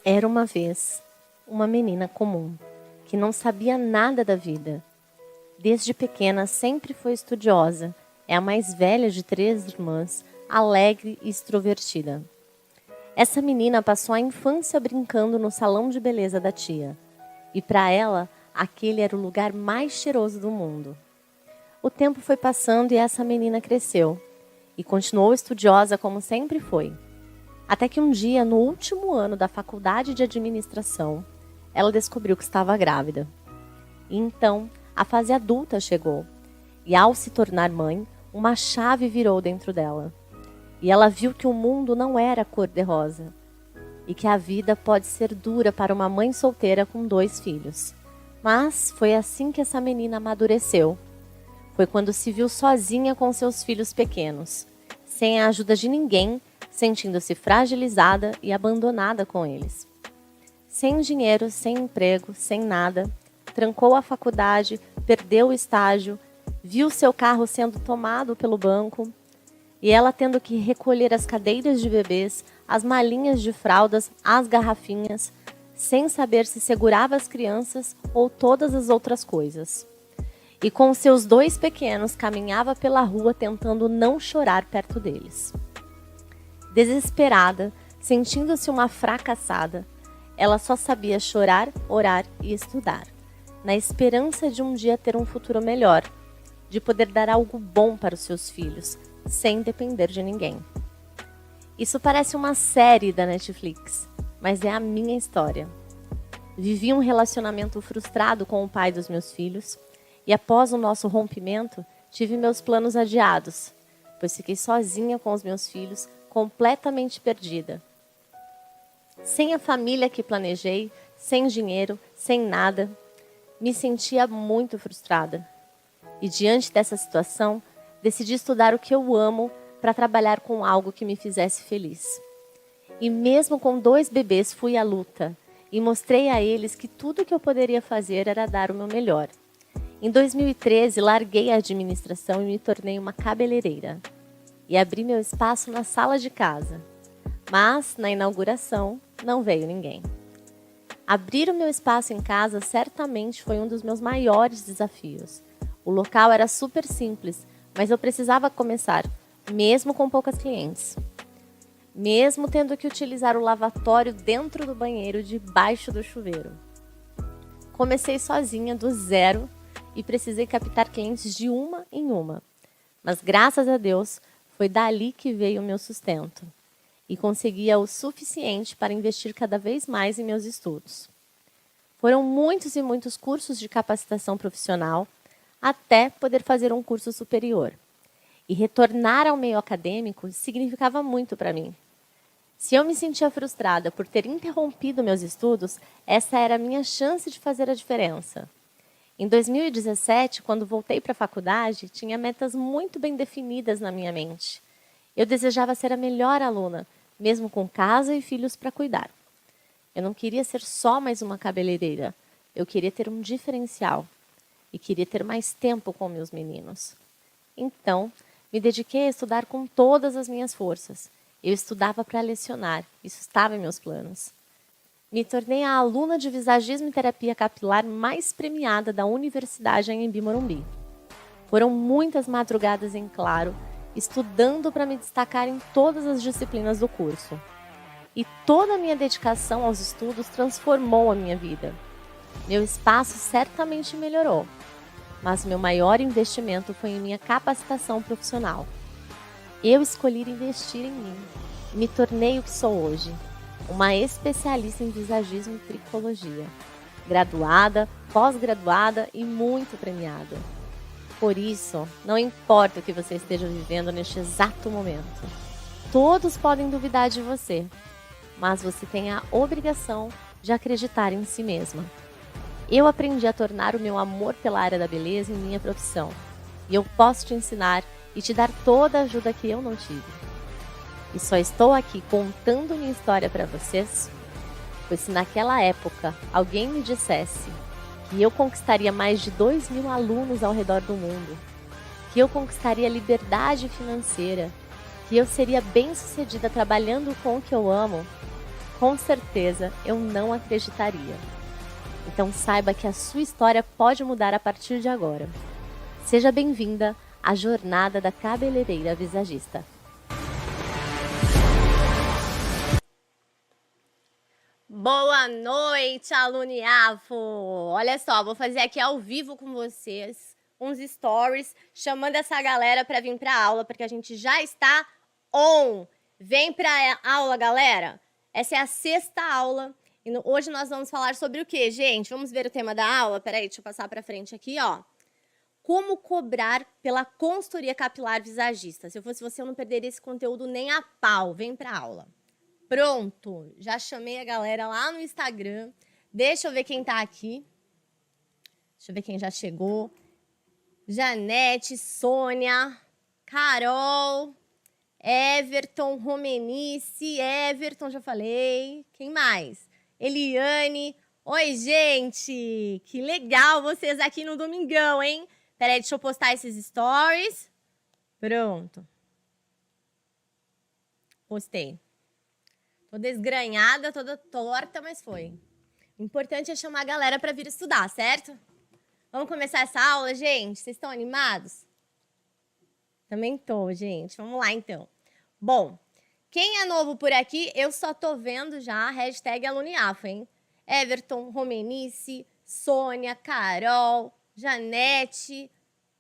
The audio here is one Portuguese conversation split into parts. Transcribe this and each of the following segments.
Era uma vez uma menina comum, que não sabia nada da vida. Desde pequena sempre foi estudiosa, é a mais velha de 3 irmãs, alegre e extrovertida. Essa menina passou a infância brincando no salão de beleza da tia. E para ela, aquele era o lugar mais cheiroso do mundo. O tempo foi passando e essa menina cresceu. E continuou estudiosa como sempre foi. Até que um dia, no último ano da faculdade de administração, ela descobriu que estava grávida. E então, a fase adulta chegou. E ao se tornar mãe, uma chave virou dentro dela. E ela viu que o mundo não era cor-de-rosa. E que a vida pode ser dura para uma mãe solteira com 2 filhos. Mas foi assim que essa menina amadureceu. Foi quando se viu sozinha com seus filhos pequenos, sem a ajuda de ninguém, sentindo-se fragilizada e abandonada com eles. Sem dinheiro, sem emprego, sem nada, trancou a faculdade, perdeu o estágio, viu seu carro sendo tomado pelo banco e ela tendo que recolher as cadeiras de bebês, as malinhas de fraldas, as garrafinhas, sem saber se segurava as crianças ou todas as outras coisas. E com seus 2 pequenos caminhava pela rua tentando não chorar perto deles. Desesperada, sentindo-se uma fracassada, ela só sabia chorar, orar e estudar, na esperança de um dia ter um futuro melhor, de poder dar algo bom para os seus filhos, sem depender de ninguém. Isso parece uma série da Netflix, mas é a minha história. Vivi um relacionamento frustrado com o pai dos meus filhos e após o nosso rompimento, tive meus planos adiados, pois fiquei sozinha com os meus filhos, completamente perdida. Sem a família que planejei, sem dinheiro, sem nada, me sentia muito frustrada. E diante dessa situação, decidi estudar o que eu amo para trabalhar com algo que me fizesse feliz. E mesmo com 2 bebês, fui à luta e mostrei a eles que tudo que eu poderia fazer era dar o meu melhor. Em 2013, larguei a administração e me tornei uma cabeleireira. E abri meu espaço na sala de casa. Mas, na inauguração, não veio ninguém. Abrir o meu espaço em casa certamente foi um dos meus maiores desafios. O local era super simples, mas eu precisava começar, mesmo com poucas clientes. Mesmo tendo que utilizar o lavatório dentro do banheiro, debaixo do chuveiro. Comecei sozinha, do zero, e precisei captar clientes de uma em uma. Mas, graças a Deus, foi dali que veio o meu sustento. E conseguia o suficiente para investir cada vez mais em meus estudos. Foram muitos e muitos cursos de capacitação profissional, até poder fazer um curso superior. E retornar ao meio acadêmico significava muito para mim. Se eu me sentia frustrada por ter interrompido meus estudos, essa era a minha chance de fazer a diferença. Em 2017, quando voltei para a faculdade, tinha metas muito bem definidas na minha mente. Eu desejava ser a melhor aluna, mesmo com casa e filhos para cuidar. Eu não queria ser só mais uma cabeleireira. Eu queria ter um diferencial. E queria ter mais tempo com meus meninos. Então, me dediquei a estudar com todas as minhas forças. Eu estudava para lecionar. Isso estava em meus planos. Me tornei a aluna de visagismo e terapia capilar mais premiada da Universidade Anhembi Morumbi. Foram muitas madrugadas em claro, estudando para me destacar em todas as disciplinas do curso. E toda a minha dedicação aos estudos transformou a minha vida. Meu espaço certamente melhorou, mas meu maior investimento foi em minha capacitação profissional. Eu escolhi investir em mim e me tornei o que sou hoje, uma especialista em visagismo e tricologia, graduada, pós-graduada e muito premiada. Por isso, não importa o que você esteja vivendo neste exato momento, todos podem duvidar de você, mas você tem a obrigação de acreditar em si mesma. Eu aprendi a tornar o meu amor pela área da beleza em minha profissão, e eu posso te ensinar e te dar toda a ajuda que eu não tive. E só estou aqui contando minha história para vocês, pois se naquela época alguém me dissesse que eu conquistaria mais de 2.000 alunos ao redor do mundo, que eu conquistaria liberdade financeira, que eu seria bem-sucedida trabalhando com o que eu amo, Com certeza eu não acreditaria. Então saiba que a sua história pode mudar a partir de agora. Seja bem-vinda à jornada da cabeleireira visagista. Boa noite, aluniafo! Olha só, vou fazer aqui ao vivo com vocês uns stories chamando essa galera para vir para a aula, porque a gente já está on. Vem para a aula, galera! Essa é a 6ª aula e hoje nós vamos falar sobre o que, gente? Vamos ver o tema da aula? Peraí, deixa eu passar para frente aqui, ó. Como cobrar pela consultoria capilar visagista. Se eu fosse você, eu não perderia esse conteúdo nem a pau. Vem para a aula. Pronto, já chamei a galera lá no Instagram. Deixa eu ver quem tá aqui. Deixa eu ver quem já chegou. Janete, Sônia, Carol, Everton, Romenice, Everton, já falei. Quem mais? Eliane. Oi, gente! Que legal vocês aqui no domingão, hein? Peraí, deixa eu postar esses stories. Pronto. Postei. Tô desgranhada, toda torta, mas foi. O importante é chamar a galera para vir estudar, certo? Vamos começar essa aula, gente? Vocês estão animados? Também tô, gente. Vamos lá, então. Bom, quem é novo por aqui, eu só tô vendo já a hashtag Aluniafo, hein? Everton, Romenice, Sônia, Carol, Janete,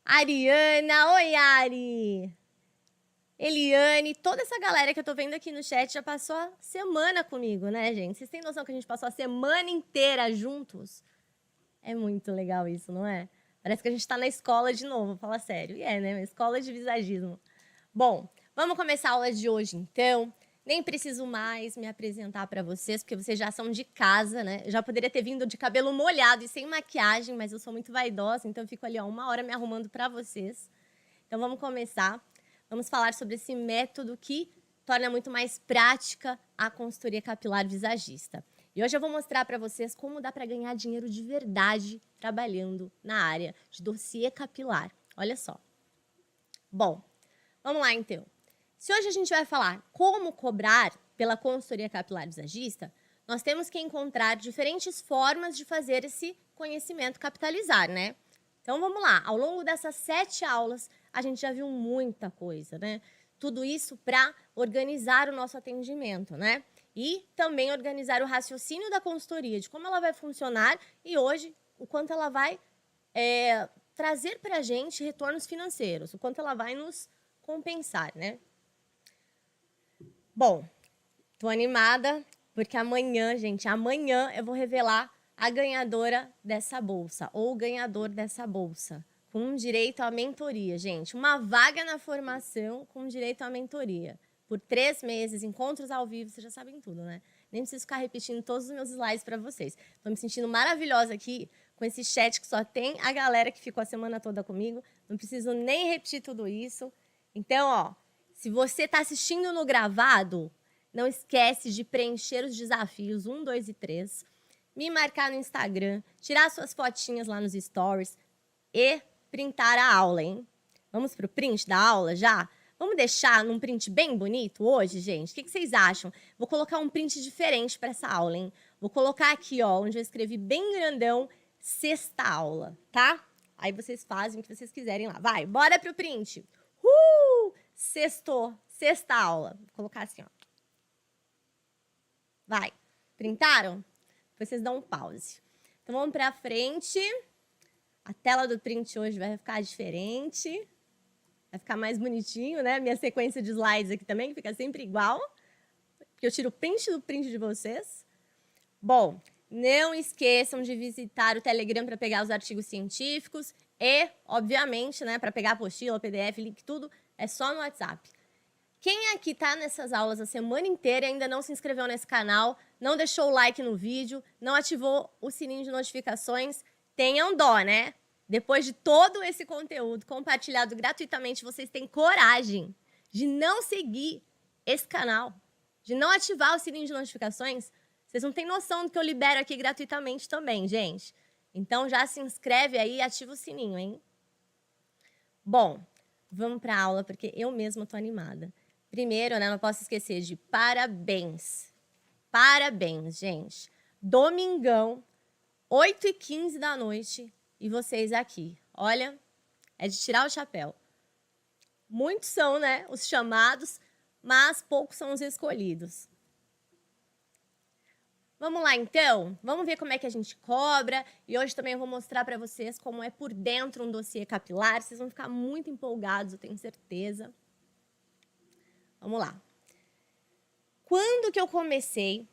Ariana. Oi, Ari! Eliane, toda essa galera que eu tô vendo aqui no chat já passou a semana comigo, né, gente? Vocês têm noção que a gente passou a semana inteira juntos? É muito legal isso, não é? Parece que a gente tá na escola de novo, fala sério. E é, né? Uma escola de visagismo. Bom, vamos começar a aula de hoje, então. Nem preciso mais me apresentar para vocês, porque vocês já são de casa, né? Eu já poderia ter vindo de cabelo molhado e sem maquiagem, mas eu sou muito vaidosa, então eu fico ali, ó, 1 hora me arrumando para vocês. Então vamos começar. Vamos falar sobre esse método que torna muito mais prática a consultoria capilar visagista. E hoje eu vou mostrar para vocês como dá para ganhar dinheiro de verdade trabalhando na área de dossiê capilar. Olha só. Bom, vamos lá então. Se hoje a gente vai falar como cobrar pela consultoria capilar visagista, nós temos que encontrar diferentes formas de fazer esse conhecimento capitalizar, né? Então vamos lá, ao longo dessas 7 aulas, a gente já viu muita coisa, né? Tudo isso para organizar o nosso atendimento, né? E também organizar o raciocínio da consultoria, de como ela vai funcionar e hoje o quanto ela vai trazer para a gente retornos financeiros, o quanto ela vai nos compensar, né? Bom, tô animada porque amanhã, gente, amanhã eu vou revelar a ganhadora dessa bolsa ou o ganhador dessa bolsa, com direito à mentoria, gente. Uma vaga na formação com direito à mentoria. Por 3 meses, encontros ao vivo, vocês já sabem tudo, né? Nem preciso ficar repetindo todos os meus slides para vocês. Estou me sentindo maravilhosa aqui com esse chat que só tem a galera que ficou a semana toda comigo. Não preciso nem repetir tudo isso. Então, ó, se você está assistindo no gravado, não esquece de preencher os desafios 1, 2 e 3. Me marcar no Instagram, tirar suas fotinhas lá nos stories e printar a aula, hein? Vamos pro print da aula já? Vamos deixar num print bem bonito hoje, gente? O que vocês acham? Vou colocar um print diferente para essa aula, hein? Vou colocar aqui, ó, onde eu escrevi bem grandão, 6ª aula, tá? Aí vocês fazem o que vocês quiserem lá. Vai, bora pro print. Sextou, 6ª aula. Vou colocar assim, ó. Vai. Printaram? Depois vocês dão um pause. Então, vamos para frente. A tela do print hoje vai ficar diferente. Vai ficar mais bonitinho, né? Minha sequência de slides aqui também, que fica sempre igual. Porque eu tiro o print do print de vocês. Bom, não esqueçam de visitar o Telegram para pegar os artigos científicos. E, obviamente, né, para pegar a apostila, PDF, link, tudo, é só no WhatsApp. Quem aqui tá nessas aulas a semana inteira e ainda não se inscreveu nesse canal, não deixou o like no vídeo, não ativou o sininho de notificações, tenham dó, né? Depois de todo esse conteúdo compartilhado gratuitamente, vocês têm coragem de não seguir esse canal, de não ativar o sininho de notificações? Vocês não têm noção do que eu libero aqui gratuitamente também, gente. Então já se inscreve aí e ativa o sininho, hein? Bom, vamos para a aula, porque eu mesma tô animada. Primeiro, né, não posso esquecer de parabéns. Parabéns, gente. Domingão, 8h15 da noite, e vocês aqui. Olha, é de tirar o chapéu. Muitos são, né, os chamados, mas poucos são os escolhidos. Vamos lá, então? Vamos ver como é que a gente cobra. E hoje também eu vou mostrar para vocês como é por dentro um dossiê capilar. Vocês vão ficar muito empolgados, eu tenho certeza. Vamos lá. Quando que eu comecei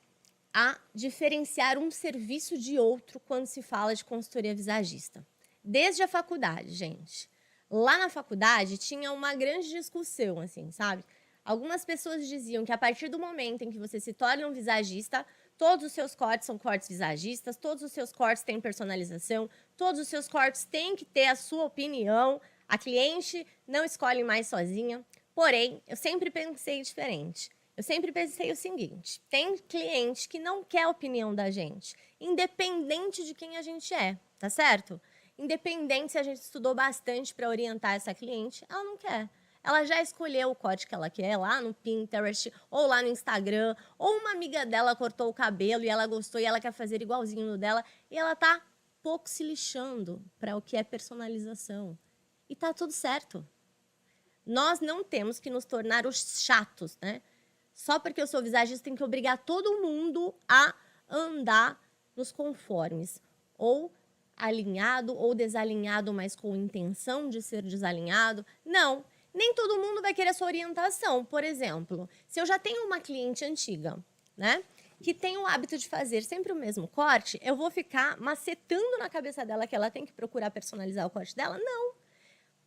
a diferenciar um serviço de outro quando se fala de consultoria visagista? Desde a faculdade, gente. Lá na faculdade tinha uma grande discussão, assim, sabe? Algumas pessoas diziam que a partir do momento em que você se torna um visagista, todos os seus cortes são cortes visagistas, todos os seus cortes têm personalização, todos os seus cortes têm que ter a sua opinião, a cliente não escolhe mais sozinha. Porém, eu sempre pensei diferente. Eu sempre pensei o seguinte, tem cliente que não quer a opinião da gente, independente de quem a gente é, tá certo? Independente se a gente estudou bastante para orientar essa cliente, ela não quer. Ela já escolheu o corte que ela quer lá no Pinterest, ou lá no Instagram, ou uma amiga dela cortou o cabelo e ela gostou e ela quer fazer igualzinho no dela, e ela tá pouco se lixando para o que é personalização. E tá tudo certo. Nós não temos que nos tornar os chatos, né? Só porque eu sou visagista, tem que obrigar todo mundo a andar nos conformes. Ou alinhado ou desalinhado, mas com intenção de ser desalinhado. Não, nem todo mundo vai querer a sua orientação. Por exemplo, se eu já tenho uma cliente antiga, né, que tem o hábito de fazer sempre o mesmo corte, eu vou ficar macetando na cabeça dela que ela tem que procurar personalizar o corte dela? Não.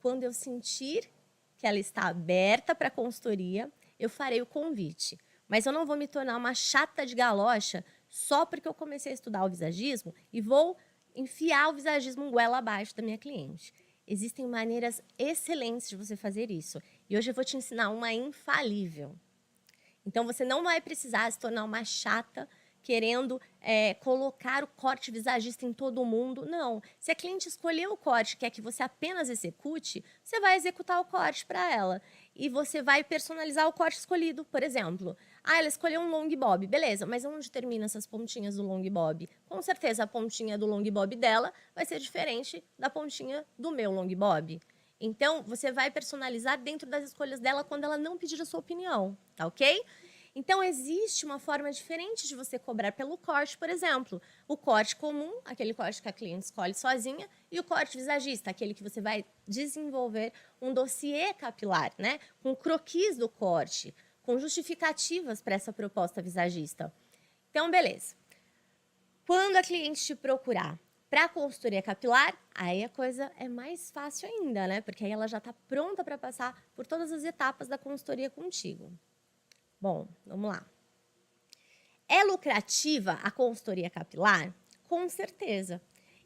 Quando eu sentir que ela está aberta para consultoria, eu farei o convite. Mas eu não vou me tornar uma chata de galocha só porque eu comecei a estudar o visagismo e vou enfiar o visagismo goela abaixo da minha cliente. Existem maneiras excelentes de você fazer isso. E hoje eu vou te ensinar uma infalível. Então, você não vai precisar se tornar uma chata querendo colocar o corte visagista em todo mundo. Não. Se a cliente escolher o corte e quer que você apenas execute, você vai executar o corte para ela. E você vai personalizar o corte escolhido. Por exemplo, ela escolheu um long bob. Beleza, mas onde termina essas pontinhas do long bob? Com certeza, a pontinha do long bob dela vai ser diferente da pontinha do meu long bob. Então, você vai personalizar dentro das escolhas dela quando ela não pedir a sua opinião, tá ok? Então, existe uma forma diferente de você cobrar pelo corte, por exemplo. O corte comum, aquele corte que a cliente escolhe sozinha, e o corte visagista, aquele que você vai desenvolver um dossiê capilar, né? Com croquis do corte, com justificativas para essa proposta visagista. Então, beleza. Quando a cliente te procurar para a consultoria capilar, aí a coisa é mais fácil ainda, né? Porque aí ela já está pronta para passar por todas as etapas da consultoria contigo. Bom, vamos lá. É lucrativa a consultoria capilar? Com certeza.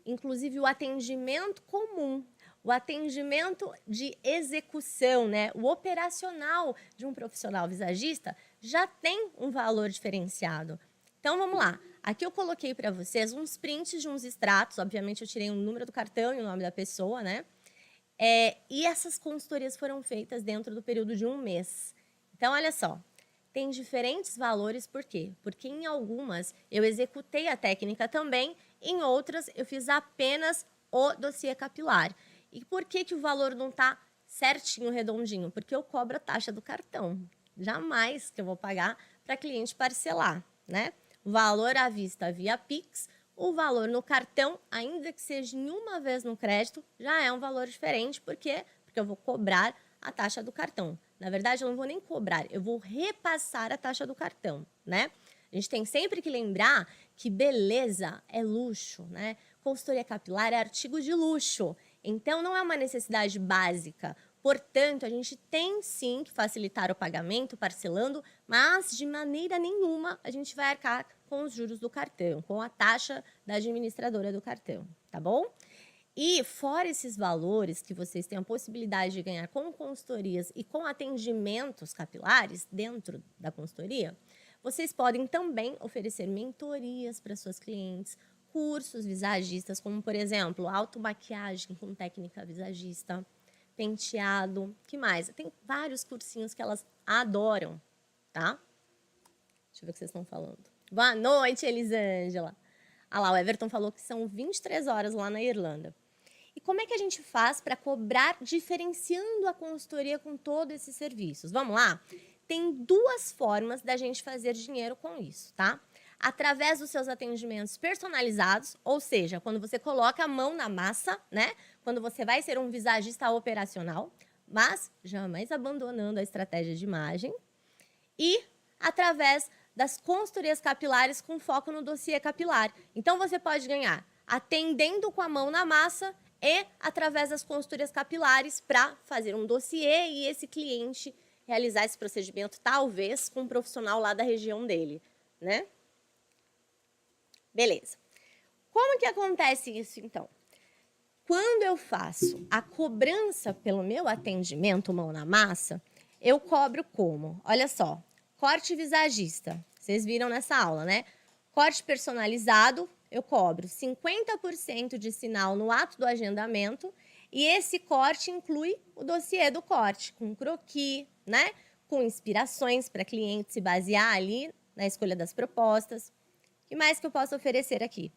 Inclusive o atendimento comum, o atendimento de execução, né? O operacional de um profissional visagista já tem um valor diferenciado. Então, vamos lá. Aqui eu coloquei para vocês uns prints de uns extratos. Obviamente, eu tirei o número do cartão e o nome da pessoa, né? E essas consultorias foram feitas dentro do período de um mês. Então, olha só. Tem diferentes valores, por quê? Porque em algumas eu executei a técnica também, em outras eu fiz apenas o dossiê capilar. E por que que o valor não está certinho, redondinho? Porque eu cobro a taxa do cartão. Jamais que eu vou pagar para cliente parcelar, né? O valor à vista via Pix, o valor no cartão, ainda que seja em uma vez no crédito, já é um valor diferente. Por quê? Porque eu vou cobrar a taxa do cartão. Na verdade, eu não vou nem cobrar, eu vou repassar a taxa do cartão, né? A gente tem sempre que lembrar que beleza é luxo, né? Consultoria capilar é artigo de luxo. Então, não é uma necessidade básica. Portanto, a gente tem sim que facilitar o pagamento parcelando, mas de maneira nenhuma a gente vai arcar com os juros do cartão, com a taxa da administradora do cartão, tá bom? E fora esses valores que vocês têm a possibilidade de ganhar com consultorias e com atendimentos capilares dentro da consultoria, vocês podem também oferecer mentorias para suas clientes, cursos visagistas, como, por exemplo, automaquiagem com técnica visagista, penteado, que mais? Tem vários cursinhos que elas adoram, tá? Deixa eu ver o que vocês estão falando. Boa noite, Elisângela. Ah lá, o Everton falou que são 23 horas lá na Irlanda. E como é que a gente faz para cobrar diferenciando a consultoria com todos esses serviços? Vamos lá? Tem duas formas da gente fazer dinheiro com isso, tá? Através dos seus atendimentos personalizados, ou seja, quando você coloca a mão na massa, né? Quando você vai ser um visagista operacional, mas jamais abandonando a estratégia de imagem. E através das consultorias capilares com foco no dossiê capilar. Então, você pode ganhar atendendo com a mão na massa e através das consultorias capilares para fazer um dossiê e esse cliente realizar esse procedimento, talvez, com um profissional lá da região dele, né? Beleza. Como que acontece isso, então? Quando eu faço a cobrança pelo meu atendimento mão na massa, eu cobro como? Olha só, corte visagista. Vocês viram nessa aula, né? Corte personalizado, eu cobro 50% de sinal no ato do agendamento e esse corte inclui o dossiê do corte, com croquis, né? Com inspirações para cliente se basear ali na escolha das propostas. O que mais que eu posso oferecer aqui?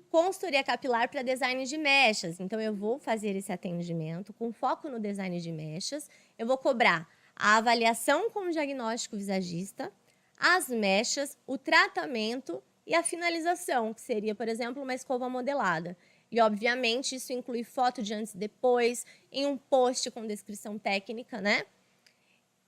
Consultoria capilar para design de mechas. Então, eu vou fazer esse atendimento com foco no design de mechas. Eu vou cobrar a avaliação com o diagnóstico visagista, as mechas, o tratamento e a finalização, que seria, por exemplo, uma escova modelada. E, obviamente, isso inclui foto de antes e depois, em um post com descrição técnica, né?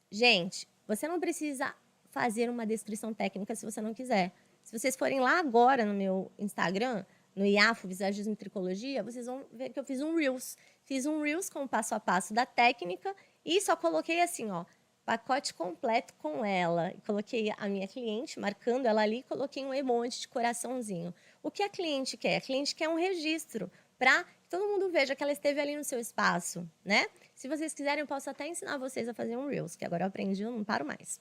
Gente, você não precisa fazer uma descrição técnica se você não quiser. Se vocês forem lá agora no meu Instagram, no IAFO Visagismo e Tricologia, vocês vão ver que eu fiz um Reels. Fiz um Reels com o passo a passo da técnica e só coloquei assim, ó, pacote completo com ela. Coloquei a minha cliente, marcando ela ali, coloquei um emoji de coraçãozinho. O que a cliente quer? A cliente quer um registro para que todo mundo veja que ela esteve ali no seu espaço, né? Se vocês quiserem, eu posso até ensinar vocês a fazer um Reels, que agora eu aprendi, eu não paro mais.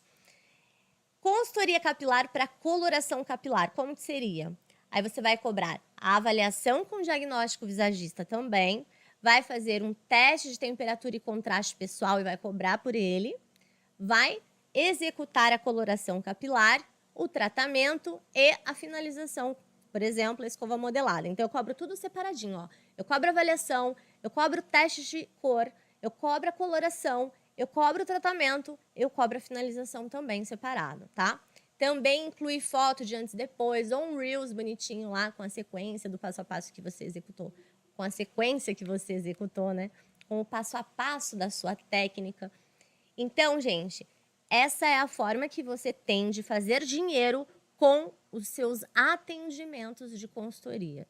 Consultoria capilar para coloração capilar, como que seria? Aí você vai cobrar a avaliação com diagnóstico visagista também, vai fazer um teste de temperatura e contraste pessoal e vai cobrar por ele, vai executar a coloração capilar, o tratamento e a finalização, por exemplo, a escova modelada. Então, eu cobro tudo separadinho, ó. Eu cobro a avaliação, eu cobro teste de cor, eu cobro a coloração, eu cobro o tratamento, eu cobro a finalização também separado, tá? Também inclui foto de antes e depois, ou um Reels bonitinho lá com a sequência do passo a passo que você executou. Com a sequência que você executou, né? Com o passo a passo da sua técnica. Então, gente, essa é a forma que você tem de fazer dinheiro com os seus atendimentos de consultoria.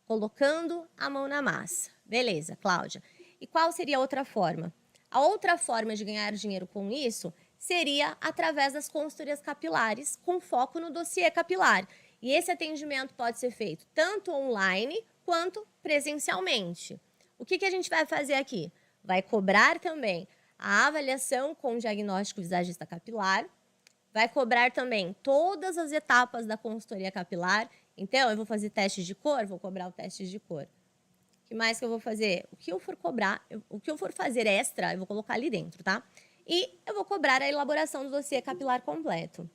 Colocando a mão na massa. Beleza, Cláudia. E qual seria a outra forma? A outra forma de ganhar dinheiro com isso seria através das consultorias capilares, com foco no dossiê capilar. E esse atendimento pode ser feito tanto online quanto presencialmente. O que a gente vai fazer aqui? Vai cobrar também a avaliação com diagnóstico visagista capilar, vai cobrar também todas as etapas da consultoria capilar. Então, eu vou fazer testes de cor, vou cobrar o teste de cor. O que mais que eu vou fazer? O que eu for cobrar, o que eu for fazer extra, eu vou colocar ali dentro, tá? E eu vou cobrar a elaboração do dossiê capilar completo.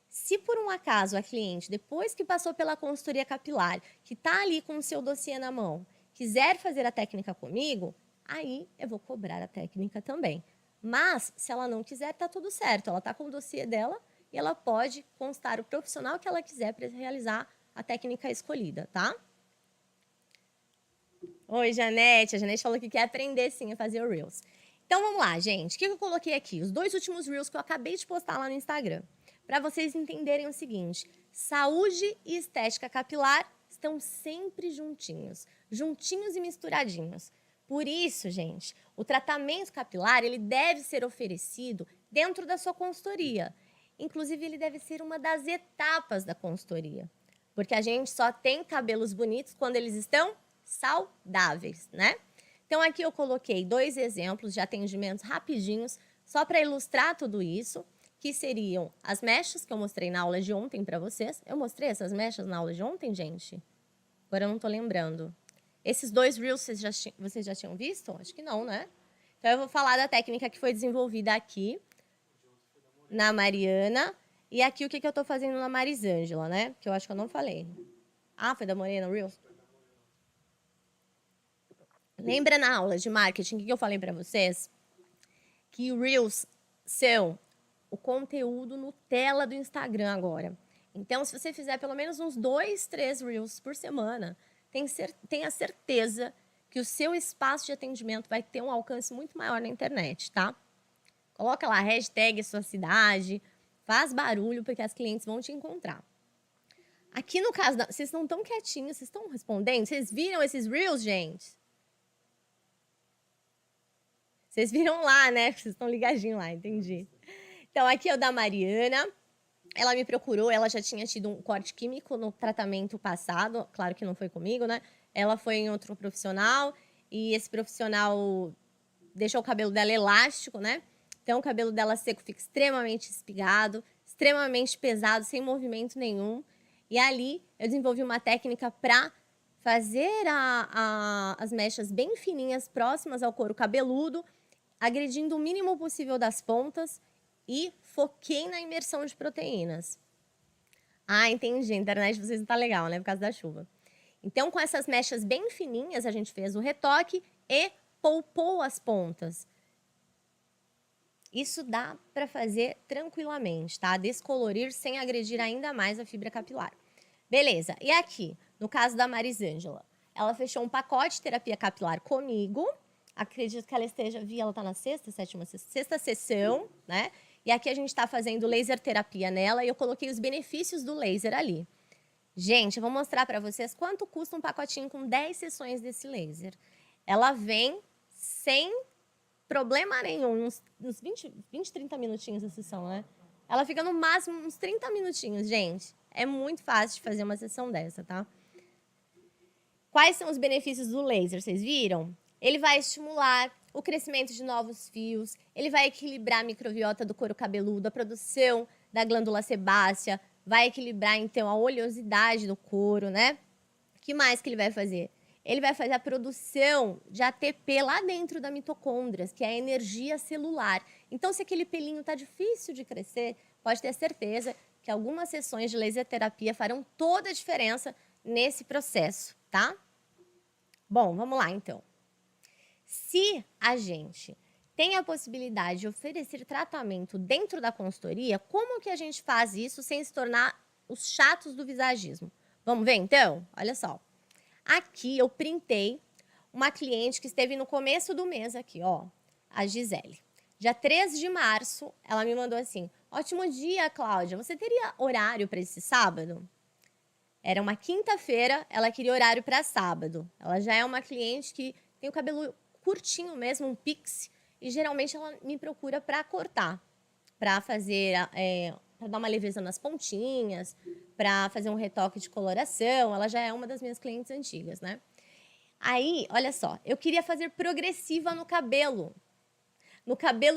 Se por um acaso a cliente, depois que passou pela consultoria capilar, que está ali com o seu dossiê na mão, quiser fazer a técnica comigo, aí eu vou cobrar a técnica também. Mas, se ela não quiser, tá tudo certo. Ela está com o dossiê dela e ela pode constar o profissional que ela quiser para realizar a técnica escolhida, tá? Oi, Janete. A Janete falou que quer aprender, sim, a fazer o Reels. Então, vamos lá, gente. O que eu coloquei aqui? Os 2 últimos Reels que eu acabei de postar lá no Instagram. Para vocês entenderem o seguinte. Saúde e estética capilar estão sempre juntinhos. Juntinhos e misturadinhos. Por isso, gente, o tratamento capilar ele deve ser oferecido dentro da sua consultoria. Inclusive, ele deve ser uma das etapas da consultoria. Porque a gente só tem cabelos bonitos quando eles estão saudáveis, né? Então, aqui eu coloquei 2 exemplos de atendimentos rapidinhos, só para ilustrar tudo isso, que seriam as mechas que eu mostrei na aula de ontem para vocês. Eu mostrei essas mechas na aula de ontem, gente? Agora eu não estou lembrando. Esses 2 Reels vocês já tinham visto? Acho que não, né? Então, eu vou falar da técnica que foi desenvolvida aqui, na Mariana. E aqui o que eu tô fazendo na Marisângela, né? Que eu acho que eu não falei. Ah, foi da Morena Reels? Lembra na aula de marketing que eu falei para vocês? Que Reels são o conteúdo Nutella do Instagram agora. Então, se você fizer pelo menos uns 2, 3 Reels por semana, tenha certeza que o seu espaço de atendimento vai ter um alcance muito maior na internet, tá? Coloca lá, hashtag sua cidade, faz barulho, porque as clientes vão te encontrar. Aqui no caso, vocês estão tão quietinhos, vocês estão respondendo? Vocês viram esses Reels, gente? Vocês viram lá, né? Vocês estão ligadinhos lá, entendi. Então, aqui é o da Mariana. Ela me procurou, ela já tinha tido um corte químico no tratamento passado. Claro que não foi comigo, né? Ela foi em outro profissional. E esse profissional deixou o cabelo dela elástico, né? Então, o cabelo dela seco fica extremamente espigado, extremamente pesado, sem movimento nenhum. E ali, eu desenvolvi uma técnica para fazer as mechas bem fininhas, próximas ao couro cabeludo, agredindo o mínimo possível das pontas e foquei na imersão de proteínas. Ah, entendi. A internet de vocês não tá legal, né? Por causa da chuva. Então, com essas mechas bem fininhas, a gente fez o retoque e poupou as pontas. Isso dá para fazer tranquilamente, tá? Descolorir sem agredir ainda mais a fibra capilar. Beleza. E aqui, no caso da Marisângela, ela fechou um pacote de terapia capilar comigo. Acredito que ela ela tá na sexta sessão, né? E aqui a gente está fazendo laser terapia nela e eu coloquei os benefícios do laser ali. Gente, eu vou mostrar para vocês quanto custa um pacotinho com 10 sessões desse laser. Ela vem sem problema nenhum, uns 20, 30 minutinhos a sessão, né? Ela fica no máximo uns 30 minutinhos, gente. É muito fácil de fazer uma sessão dessa, tá? Quais são os benefícios do laser? Vocês viram? Ele vai estimular o crescimento de novos fios, ele vai equilibrar a microbiota do couro cabeludo, a produção da glândula sebácea, vai equilibrar, então, a oleosidade do couro, né? O que mais que ele vai fazer? Ele vai fazer a produção de ATP lá dentro da mitocôndria, que é a energia celular. Então, se aquele pelinho está difícil de crescer, pode ter certeza que algumas sessões de laser terapia farão toda a diferença nesse processo, tá? Bom, vamos lá, então. Se a gente tem a possibilidade de oferecer tratamento dentro da consultoria, como que a gente faz isso sem se tornar os chatos do visagismo? Vamos ver, então? Olha só. Aqui eu printei uma cliente que esteve no começo do mês aqui, ó, a Gisele. Dia 3 de março, ela me mandou assim: ótimo dia, Cláudia, você teria horário para esse sábado? Era uma quinta-feira, ela queria horário para sábado. Ela já é uma cliente que tem o cabelo curtinho mesmo, um pix, e geralmente ela me procura para cortar, para fazer, para dar uma leveza nas pontinhas, para fazer um retoque de coloração. Ela já é uma das minhas clientes antigas, né? Aí, olha só, eu queria fazer progressiva no cabelo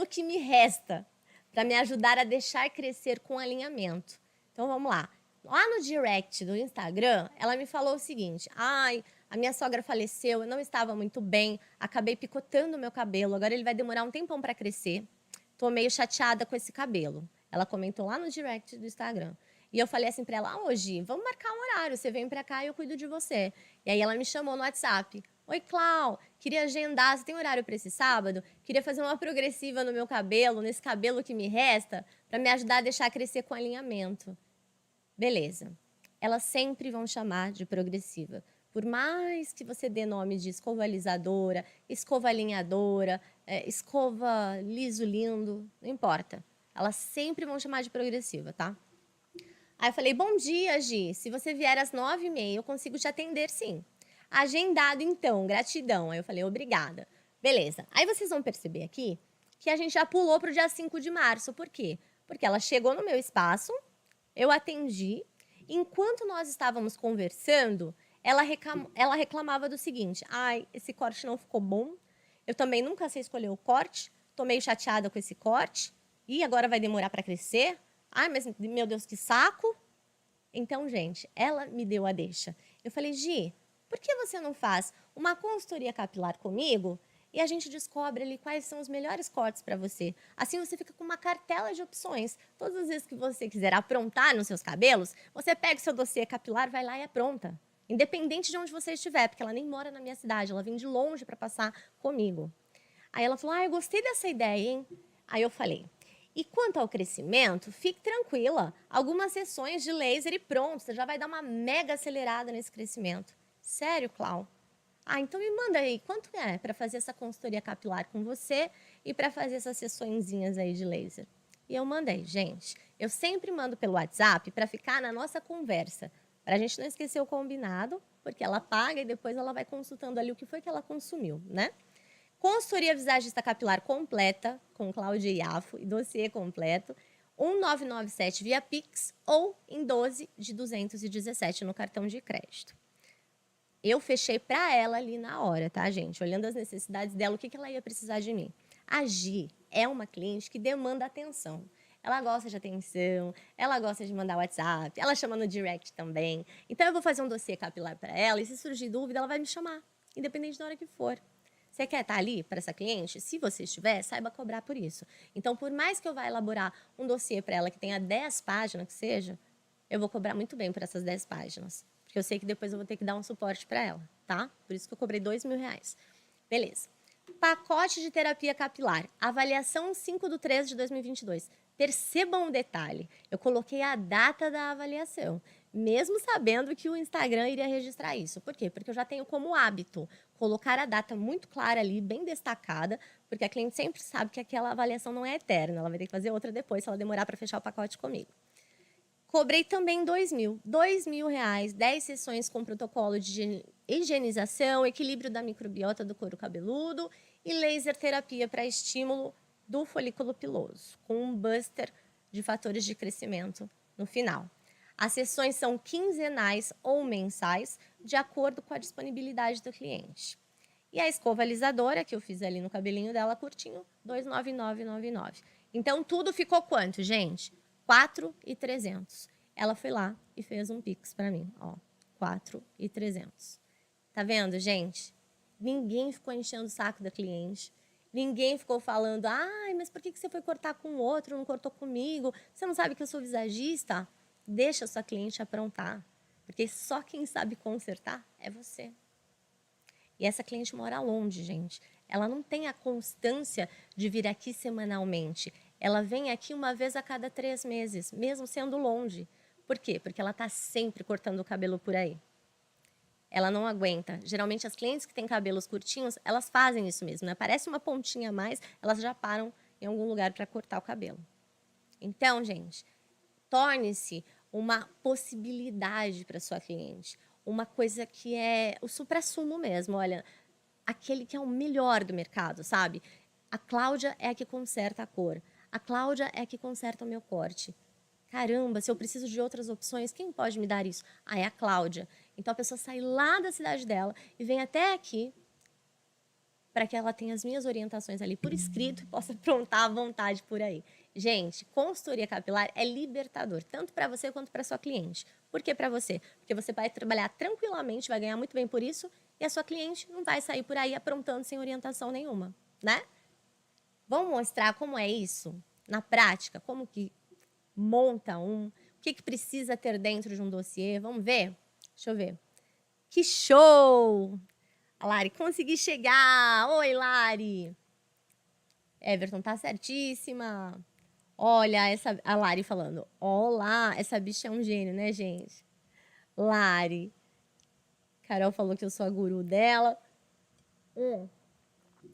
que me resta, para me ajudar a deixar crescer com alinhamento. Então, vamos lá. Lá no direct do Instagram, ela me falou o seguinte: ai, a minha sogra faleceu, eu não estava muito bem, acabei picotando o meu cabelo, agora ele vai demorar um tempão para crescer. Tô meio chateada com esse cabelo. Ela comentou lá no direct do Instagram. E eu falei assim para ela: hoje, vamos marcar um horário, você vem para cá e eu cuido de você. E aí ela me chamou no WhatsApp: oi, Clau, queria agendar, você tem horário para esse sábado? Queria fazer uma progressiva no meu cabelo, nesse cabelo que me resta, para me ajudar a deixar crescer com alinhamento. Beleza. Elas sempre vão chamar de progressiva. Por mais que você dê nome de escova alisadora, escova alinhadora, escova liso lindo, não importa. Elas sempre vão chamar de progressiva, tá? Aí eu falei: bom dia, Gi. Se você vier às 9h30, eu consigo te atender, sim. Agendado, então. Gratidão. Aí eu falei: obrigada. Beleza. Aí vocês vão perceber aqui que a gente já pulou para o dia 5 de março. Por quê? Porque ela chegou no meu espaço, eu atendi. Enquanto nós estávamos conversando, ela reclamava do seguinte: ai, esse corte não ficou bom. Eu também nunca sei escolher o corte. Tô meio chateada com esse corte. E agora vai demorar para crescer. Ai, mas meu Deus, que saco. Então, gente, ela me deu a deixa. Eu falei: Gi, por que você não faz uma consultoria capilar comigo e a gente descobre ali quais são os melhores cortes para você. Assim você fica com uma cartela de opções. Todas as vezes que você quiser aprontar nos seus cabelos, você pega o seu dossiê capilar, vai lá e apronta. Independente de onde você estiver, porque ela nem mora na minha cidade, ela vem de longe para passar comigo. Aí ela falou, eu gostei dessa ideia, hein? Aí eu falei, e quanto ao crescimento, fique tranquila. Algumas sessões de laser e pronto, você já vai dar uma mega acelerada nesse crescimento. Sério, Clau? Então me manda aí, quanto é para fazer essa consultoria capilar com você e para fazer essas sessõezinhas aí de laser? E eu mandei, gente, eu sempre mando pelo WhatsApp para ficar na nossa conversa, para a gente não esquecer o combinado, porque ela paga e depois ela vai consultando ali o que foi que ela consumiu, né? Consultoria visagista capilar completa, com Cláudia Iafo e dossiê completo, 1997 via Pix ou em 12 de 217 no cartão de crédito. Eu fechei para ela ali na hora, tá, gente? Olhando as necessidades dela, o que ela ia precisar de mim. A Gi é uma cliente que demanda atenção. Ela gosta de atenção, ela gosta de mandar WhatsApp, ela chama no direct também. Então eu vou fazer um dossiê capilar para ela e se surgir dúvida, ela vai me chamar, independente da hora que for. Você quer estar ali para essa cliente? Se você estiver, saiba cobrar por isso. Então, por mais que eu vá elaborar um dossiê para ela que tenha 10 páginas, que seja, eu vou cobrar muito bem por essas 10 páginas. Porque eu sei que depois eu vou ter que dar um suporte para ela, tá? Por isso que eu cobrei R$2.000. Beleza. Pacote de terapia capilar. Avaliação 5/3 de 2022. Percebam um detalhe. Eu coloquei a data da avaliação, mesmo sabendo que o Instagram iria registrar isso. Por quê? Porque eu já tenho como hábito colocar a data muito clara ali, bem destacada, porque a cliente sempre sabe que aquela avaliação não é eterna. Ela vai ter que fazer outra depois, se ela demorar para fechar o pacote comigo. Cobrei também R$2.000, 10 sessões com protocolo de higienização, equilíbrio da microbiota do couro cabeludo e laser terapia para estímulo do folículo piloso, com um buster de fatores de crescimento no final. As sessões são quinzenais ou mensais, de acordo com a disponibilidade do cliente. E a escova alisadora, que eu fiz ali no cabelinho dela curtinho, R$2.9999. Então, tudo ficou quanto, gente? R$4.300. Ela foi lá e fez um Pix para mim, ó, R$4.300. Tá vendo, gente? Ninguém ficou enchendo o saco da cliente. Ninguém ficou falando, mas por que você foi cortar com o outro, não cortou comigo? Você não sabe que eu sou visagista? Deixa a sua cliente aprontar, porque só quem sabe consertar é você. E essa cliente mora longe, gente. Ela não tem a constância de vir aqui semanalmente. Ela vem aqui uma vez a cada 3 meses, mesmo sendo longe. Por quê? Porque ela está sempre cortando o cabelo por aí. Ela não aguenta. Geralmente, as clientes que têm cabelos curtinhos, elas fazem isso mesmo, né? Aparece uma pontinha a mais, elas já param em algum lugar para cortar o cabelo. Então, gente, torne-se uma possibilidade para sua cliente. Uma coisa que é o suprassumo mesmo. Olha, aquele que é o melhor do mercado, sabe? A Cláudia é a que conserta a cor. A Cláudia é a que conserta o meu corte. Caramba, se eu preciso de outras opções, quem pode me dar isso? É a Cláudia. Então a pessoa sai lá da cidade dela e vem até aqui para que ela tenha as minhas orientações ali por escrito e possa aprontar à vontade por aí. Gente, consultoria capilar é libertador, tanto para você quanto para sua cliente. Por que para você? Porque você vai trabalhar tranquilamente, vai ganhar muito bem por isso e a sua cliente não vai sair por aí aprontando sem orientação nenhuma, né? Vamos mostrar como é isso na prática, como que monta o que precisa ter dentro de um dossiê. Vamos ver? Deixa eu ver. Que show! A Lari, consegui chegar! Oi, Lari! Everton, tá certíssima. Olha, a Lari falando. Olá, essa bicha é um gênio, né, gente? Lari. Carol falou que eu sou a guru dela.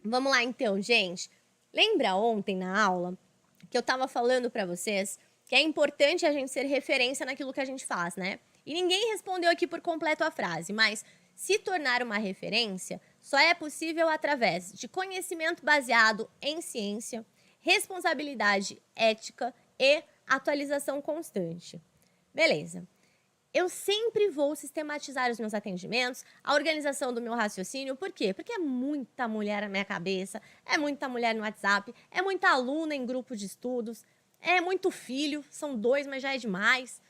Vamos lá, então, gente. Lembra ontem na aula que eu tava falando para vocês que é importante a gente ser referência naquilo que a gente faz, né? E ninguém respondeu aqui por completo a frase, mas se tornar uma referência só é possível através de conhecimento baseado em ciência, responsabilidade ética e atualização constante. Beleza. Eu sempre vou sistematizar os meus atendimentos, a organização do meu raciocínio. Por quê? Porque é muita mulher na minha cabeça, é muita mulher no WhatsApp, é muita aluna em grupo de estudos, é muito filho, são 2, mas já é demais.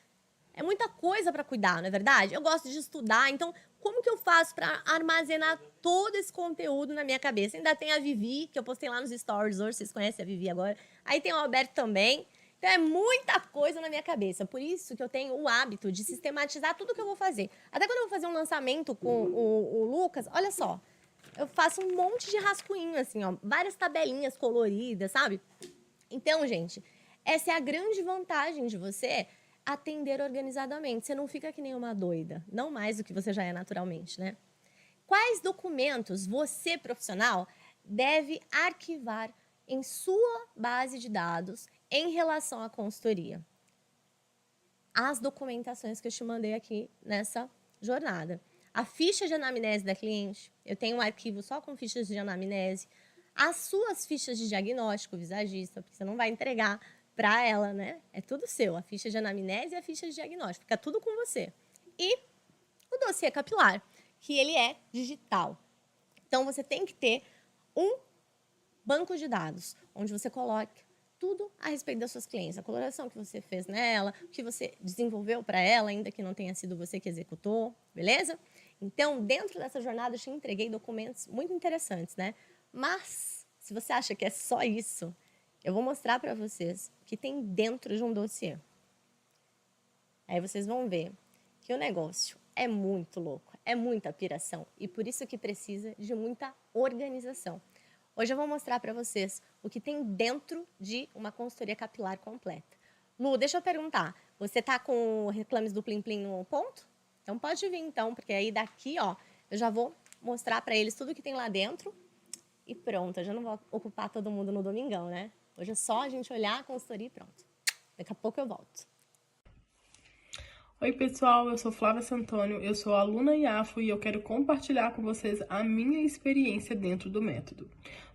É muita coisa para cuidar, não é verdade? Eu gosto de estudar, então como que eu faço para armazenar todo esse conteúdo na minha cabeça? Ainda tem a Vivi, que eu postei lá nos stories hoje, vocês conhecem a Vivi agora. Aí tem o Alberto também. Então é muita coisa na minha cabeça. Por isso que eu tenho o hábito de sistematizar tudo que eu vou fazer. Até quando eu vou fazer um lançamento com o Lucas, olha só. Eu faço um monte de rascunho, assim, ó. Várias tabelinhas coloridas, sabe? Então, gente, essa é a grande vantagem de você atender organizadamente. Você não fica que nem uma doida. Não mais do que você já é naturalmente, né? Quais documentos você, profissional, deve arquivar em sua base de dados em relação à consultoria? As documentações que eu te mandei aqui nessa jornada. A ficha de anamnese da cliente, eu tenho um arquivo só com fichas de anamnese. As suas fichas de diagnóstico visagista, porque você não vai entregar para ela, né? É tudo seu, a ficha de anamnese e a ficha de diagnóstico, fica tudo com você. E o dossiê capilar, que ele é digital. Então, você tem que ter um banco de dados, onde você coloque tudo a respeito das suas clientes, a coloração que você fez nela, o que você desenvolveu para ela, ainda que não tenha sido você que executou, beleza? Então, dentro dessa jornada, eu te entreguei documentos muito interessantes, né? Mas, se você acha que é só isso, eu vou mostrar para vocês o que tem dentro de um dossiê. Aí vocês vão ver que o negócio é muito louco, é muita piração e por isso que precisa de muita organização. Hoje eu vou mostrar para vocês o que tem dentro de uma consultoria capilar completa. Lu, deixa eu perguntar, você tá com reclames do Plim Plim no ponto? Então pode vir então, porque aí daqui, ó, eu já vou mostrar para eles tudo que tem lá dentro e pronto. Eu já não vou ocupar todo mundo no domingão, né? Hoje é só a gente olhar a consultoria e pronto. Daqui a pouco eu volto. Oi pessoal, eu sou Flávia Santônio, eu sou aluna IAFO e eu quero compartilhar com vocês a minha experiência dentro do método.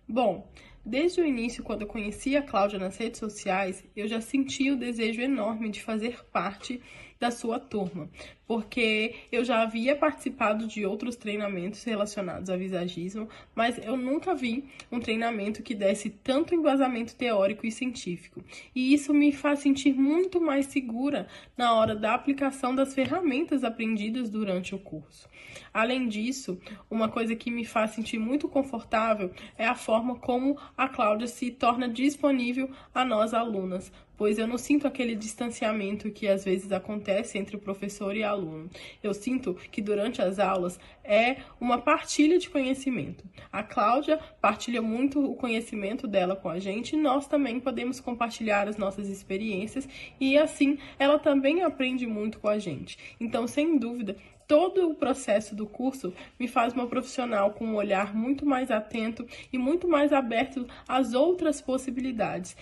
Bom, desde o início, quando eu conheci a Cláudia nas redes sociais, eu já senti o desejo enorme de fazer parte da sua turma, porque eu já havia participado de outros treinamentos relacionados a visagismo, mas eu nunca vi um treinamento que desse tanto embasamento teórico e científico. E isso me faz sentir muito mais segura na hora da aplicação das ferramentas aprendidas durante o curso. Além disso, uma coisa que me faz sentir muito confortável é a forma como a Cláudia se torna disponível a nós alunas, pois eu não sinto aquele distanciamento que às vezes acontece entre o professor e aluno. Eu sinto que durante as aulas é uma partilha de conhecimento. A Cláudia partilha muito o conhecimento dela com a gente e nós também podemos compartilhar as nossas experiências e assim ela também aprende muito com a gente. Então, sem dúvida, todo o processo do curso me faz uma profissional com um olhar muito mais atento e muito mais aberto às outras possibilidades.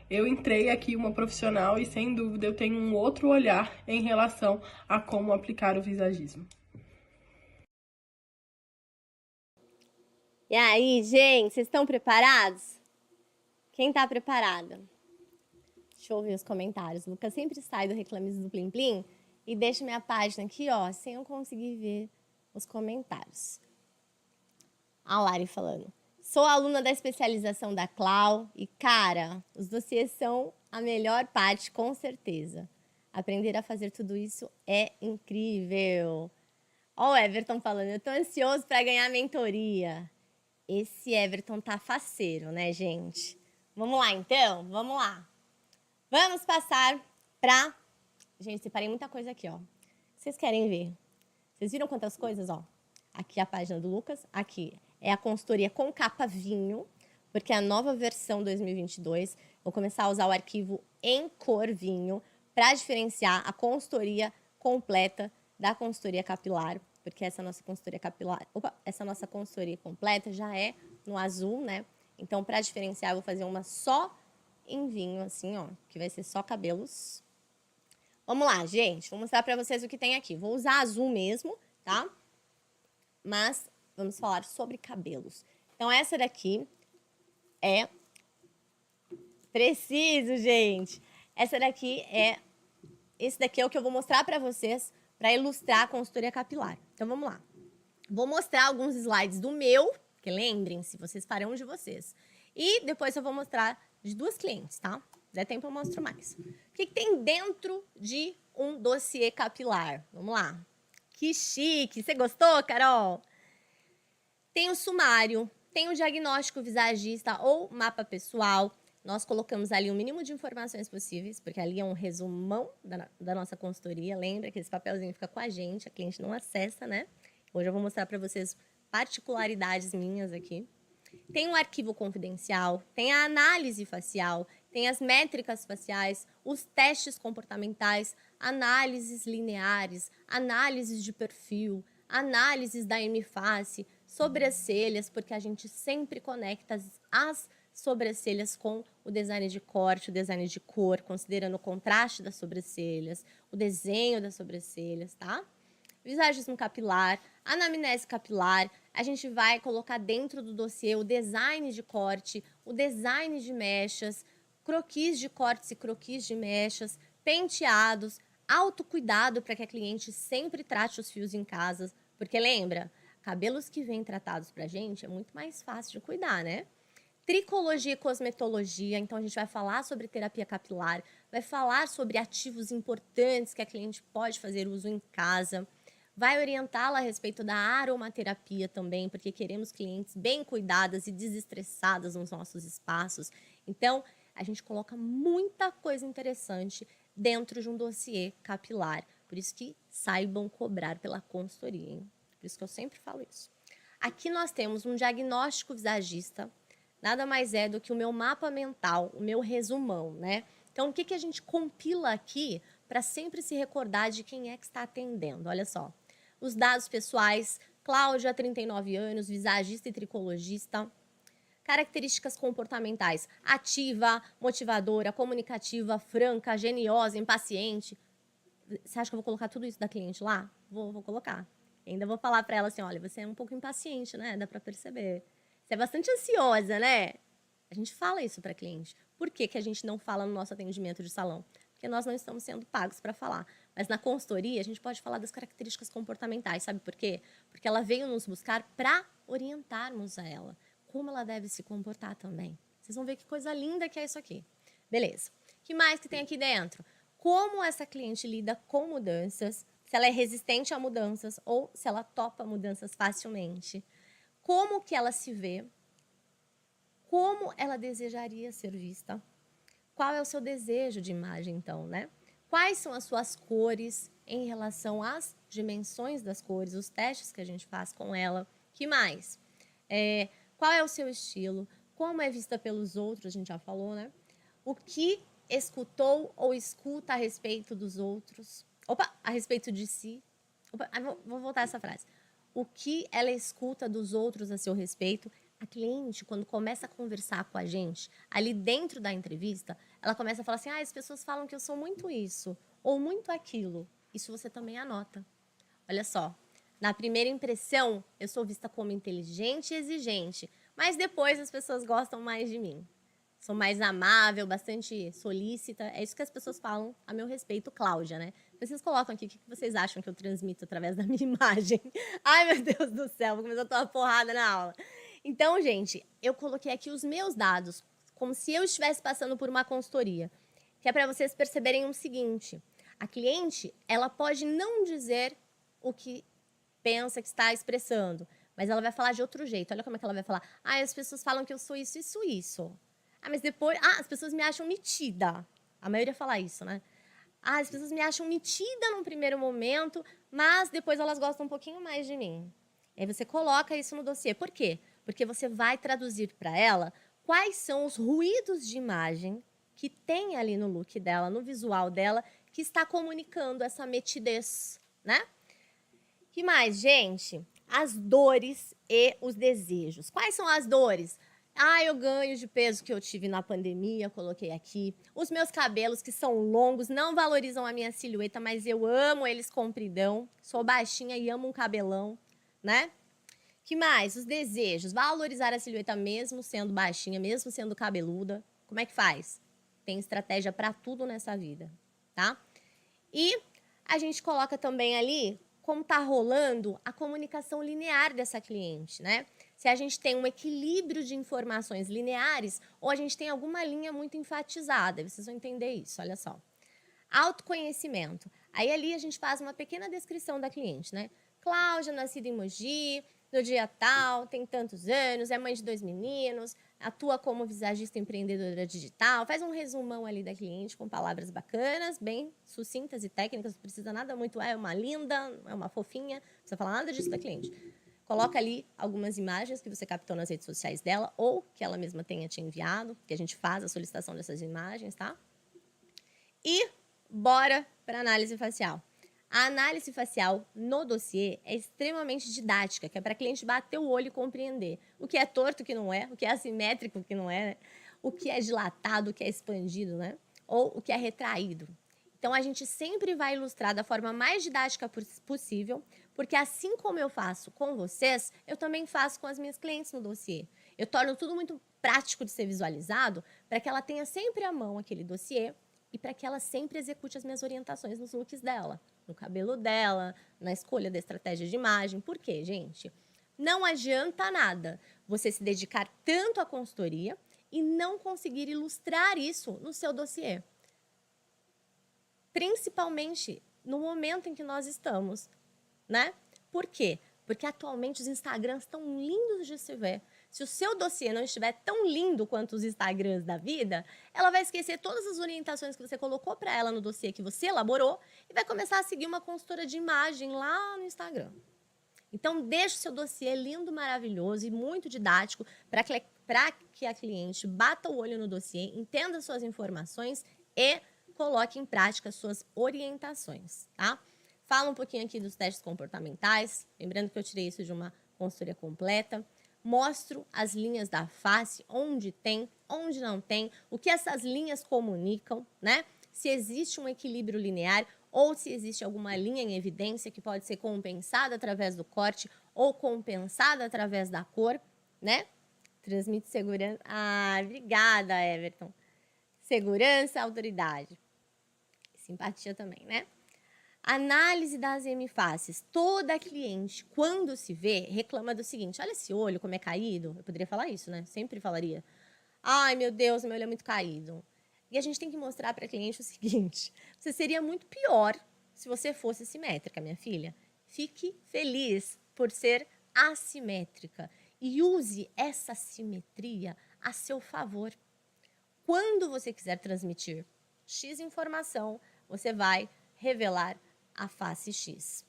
Eu entrei aqui uma profissional e, sem dúvida, eu tenho um outro olhar em relação a como aplicar o visagismo. E aí, gente, vocês estão preparados? Quem está preparada? Deixa eu ouvir os comentários. O Lucas sempre sai do Reclames do Plim Plim e deixa minha página aqui, ó, sem eu conseguir ver os comentários. A Lari falando. Sou aluna da especialização da Clau e, cara, os dossiês são a melhor parte, com certeza. Aprender a fazer tudo isso é incrível. Ó o Everton falando, eu tô ansioso para ganhar a mentoria. Esse Everton tá faceiro, né, gente? Vamos lá, então? Vamos lá. Vamos passar para... Gente, separei muita coisa aqui, ó. Vocês querem ver? Vocês viram quantas coisas, ó? Aqui é a página do Lucas, aqui é a consultoria com capa vinho, porque é a nova versão 2022. Vou começar a usar o arquivo em cor vinho para diferenciar a consultoria completa da consultoria capilar, porque essa nossa consultoria capilar, essa nossa consultoria completa já é no azul, né? Então, para diferenciar, eu vou fazer uma só em vinho, assim, ó, que vai ser só cabelos. Vamos lá, gente, vou mostrar para vocês o que tem aqui. Vou usar azul mesmo, tá? Mas vamos falar sobre cabelos. Então, essa daqui é... Preciso, gente! Essa daqui é... Esse daqui é o que eu vou mostrar para vocês para ilustrar a consultoria capilar. Então, vamos lá. Vou mostrar alguns slides do meu, que lembrem-se, vocês farão de vocês. E depois eu vou mostrar de duas clientes, tá? Se der tempo eu mostro mais. O que tem dentro de um dossiê capilar. Vamos lá. Que chique! Você gostou, Carol? Tem o sumário, tem o diagnóstico visagista ou mapa pessoal. Nós colocamos ali o mínimo de informações possíveis, porque ali é um resumão da nossa consultoria. Lembra que esse papelzinho fica com a gente cliente não acessa, né? Hoje eu vou mostrar para vocês particularidades minhas aqui. Tem o arquivo confidencial, tem a análise facial, tem as métricas faciais, os testes comportamentais, análises lineares, análises de perfil, análises da M-face, sobrancelhas, porque a gente sempre conecta as sobrancelhas com o design de corte, o design de cor, considerando o contraste das sobrancelhas, o desenho das sobrancelhas, tá? Visagismo capilar, anamnese capilar, a gente vai colocar dentro do dossiê o design de corte, o design de mechas, croquis de cortes e croquis de mechas, penteados, autocuidado para que a cliente sempre trate os fios em casa, porque lembra, cabelos que vêm tratados pra gente é muito mais fácil de cuidar, né? Tricologia e cosmetologia, então a gente vai falar sobre terapia capilar, vai falar sobre ativos importantes que a cliente pode fazer uso em casa, vai orientá-la a respeito da aromaterapia também, porque queremos clientes bem cuidadas e desestressadas nos nossos espaços. Então, a gente coloca muita coisa interessante dentro de um dossiê capilar. Por isso que saibam cobrar pela consultoria, hein? Por isso que eu sempre falo isso. Aqui nós temos um diagnóstico visagista, nada mais é do que o meu mapa mental, o meu resumão, né? Então, o que a gente compila aqui para sempre se recordar de quem é que está atendendo? Olha só, os dados pessoais, Cláudia, 39 anos, visagista e tricologista. Características comportamentais, ativa, motivadora, comunicativa, franca, geniosa, impaciente. Você acha que eu vou colocar tudo isso da cliente lá? Vou colocar. Ainda vou falar para ela assim, olha, você é um pouco impaciente, né? Dá para perceber. Você é bastante ansiosa, né? A gente fala isso para cliente. Por que a gente não fala no nosso atendimento de salão? Porque nós não estamos sendo pagos para falar. Mas na consultoria, a gente pode falar das características comportamentais. Sabe por quê? Porque ela veio nos buscar para orientarmos a ela. Como ela deve se comportar também. Vocês vão ver que coisa linda que é isso aqui. Beleza. O que mais que tem aqui dentro? Como essa cliente lida com mudanças, se ela é resistente a mudanças ou se ela topa mudanças facilmente. Como que ela se vê, como ela desejaria ser vista, qual é o seu desejo de imagem, então, né? Quais são as suas cores em relação às dimensões das cores, os testes que a gente faz com ela. Que mais? Qual é o seu estilo? Como é vista pelos outros, a gente já falou, né? O que escutou ou escuta a respeito dos outros? Opa, a respeito de si. Opa, vou voltar essa frase. O que ela escuta dos outros a seu respeito? A cliente, quando começa a conversar com a gente, ali dentro da entrevista, ela começa a falar assim, as pessoas falam que eu sou muito isso, ou muito aquilo. Isso você também anota. Olha só, na primeira impressão, eu sou vista como inteligente e exigente, mas depois as pessoas gostam mais de mim. Sou mais amável, bastante solícita. É isso que as pessoas falam a meu respeito, Cláudia, né? Vocês colocam aqui o que vocês acham que eu transmito através da minha imagem. Ai, meu Deus do céu, vou começar a tomar porrada na aula. Então, gente, eu coloquei aqui os meus dados, como se eu estivesse passando por uma consultoria, que é para vocês perceberem o seguinte: a cliente, ela pode não dizer o que pensa que está expressando, mas ela vai falar de outro jeito. Olha como é que ela vai falar. As pessoas falam que eu sou isso, isso, isso. Mas depois... as pessoas me acham metida. A maioria fala isso, né? As pessoas me acham metida num primeiro momento, mas depois elas gostam um pouquinho mais de mim. Aí você coloca isso no dossiê. Por quê? Porque você vai traduzir para ela quais são os ruídos de imagem que tem ali no look dela, no visual dela, que está comunicando essa metidez, né? Que mais, gente? As dores e os desejos. Quais são as dores? Eu ganho de peso que eu tive na pandemia, coloquei aqui. Os meus cabelos, que são longos, não valorizam a minha silhueta, mas eu amo eles compridão. Sou baixinha e amo um cabelão, né? Que mais? Os desejos. Valorizar a silhueta mesmo sendo baixinha, mesmo sendo cabeluda. Como é que faz? Tem estratégia para tudo nessa vida, tá? E a gente coloca também ali como está rolando a comunicação linear dessa cliente, né? Se a gente tem um equilíbrio de informações lineares ou a gente tem alguma linha muito enfatizada. Vocês vão entender isso, olha só. Autoconhecimento. Aí ali a gente faz uma pequena descrição da cliente, né? Cláudia, nascida em Mogi, no dia tal, tem tantos anos, é mãe de 2 meninos, atua como visagista empreendedora digital, faz um resumão ali da cliente com palavras bacanas, bem sucintas e técnicas, não precisa nada muito, é uma linda, é uma fofinha, não precisa falar nada disso da cliente. Coloca ali algumas imagens que você captou nas redes sociais dela ou que ela mesma tenha te enviado, que a gente faz a solicitação dessas imagens, tá? E bora para análise facial. A análise facial no dossiê é extremamente didática, que é para a cliente bater o olho e compreender o que é torto, o que não é, o que é assimétrico, o que não é, né? O que é dilatado, o que é expandido, né? Ou o que é retraído. Então, a gente sempre vai ilustrar da forma mais didática possível, porque assim como eu faço com vocês, eu também faço com as minhas clientes no dossiê. Eu torno tudo muito prático de ser visualizado para que ela tenha sempre à mão aquele dossiê e para que ela sempre execute as minhas orientações nos looks dela, no cabelo dela, na escolha da estratégia de imagem. Por quê, gente? Não adianta nada você se dedicar tanto à consultoria e não conseguir ilustrar isso no seu dossiê. Principalmente no momento em que nós estamos, né? Por quê? Porque atualmente os Instagrams estão lindos de se ver. Se o seu dossiê não estiver tão lindo quanto os Instagrams da vida, ela vai esquecer todas as orientações que você colocou para ela no dossiê que você elaborou e vai começar a seguir uma consultora de imagem lá no Instagram. Então, deixe o seu dossiê lindo, maravilhoso e muito didático para que a cliente bata o olho no dossiê, entenda suas informações e coloque em prática suas orientações, tá? Fala um pouquinho aqui dos testes comportamentais, lembrando que eu tirei isso de uma consultoria completa. Mostro as linhas da face, onde tem, onde não tem, o que essas linhas comunicam, né? Se existe um equilíbrio linear ou se existe alguma linha em evidência que pode ser compensada através do corte ou compensada através da cor, né? Transmite segurança. Ah, obrigada, Everton. Segurança, autoridade. Simpatia também, né? Análise das hemifaces. Toda cliente, quando se vê, reclama do seguinte: olha esse olho como é caído. Eu poderia falar isso, né? Sempre falaria. Ai, meu Deus, meu olho é muito caído. E a gente tem que mostrar para a cliente o seguinte: você seria muito pior se você fosse simétrica, minha filha. Fique feliz por ser assimétrica e use essa simetria a seu favor. Quando você quiser transmitir X informação, você vai revelar a face X.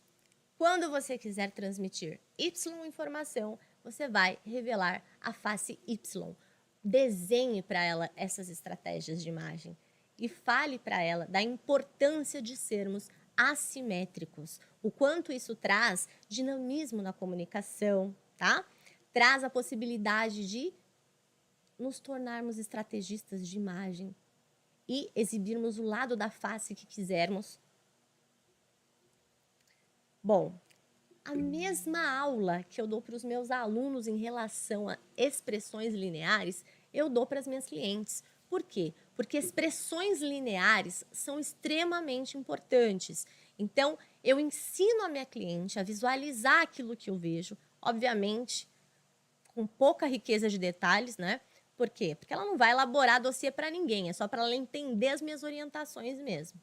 Quando você quiser transmitir Y informação, você vai revelar a face Y. Desenhe para ela essas estratégias de imagem e fale para ela da importância de sermos assimétricos, o quanto isso traz dinamismo na comunicação, tá? Traz a possibilidade de nos tornarmos estrategistas de imagem e exibirmos o lado da face que quisermos. Bom, a mesma aula que eu dou para os meus alunos em relação a expressões lineares, eu dou para as minhas clientes. Por quê? Porque expressões lineares são extremamente importantes. Então, eu ensino a minha cliente a visualizar aquilo que eu vejo, obviamente, com pouca riqueza de detalhes, né? Por quê? Porque ela não vai elaborar dossiê para ninguém, é só para ela entender as minhas orientações mesmo.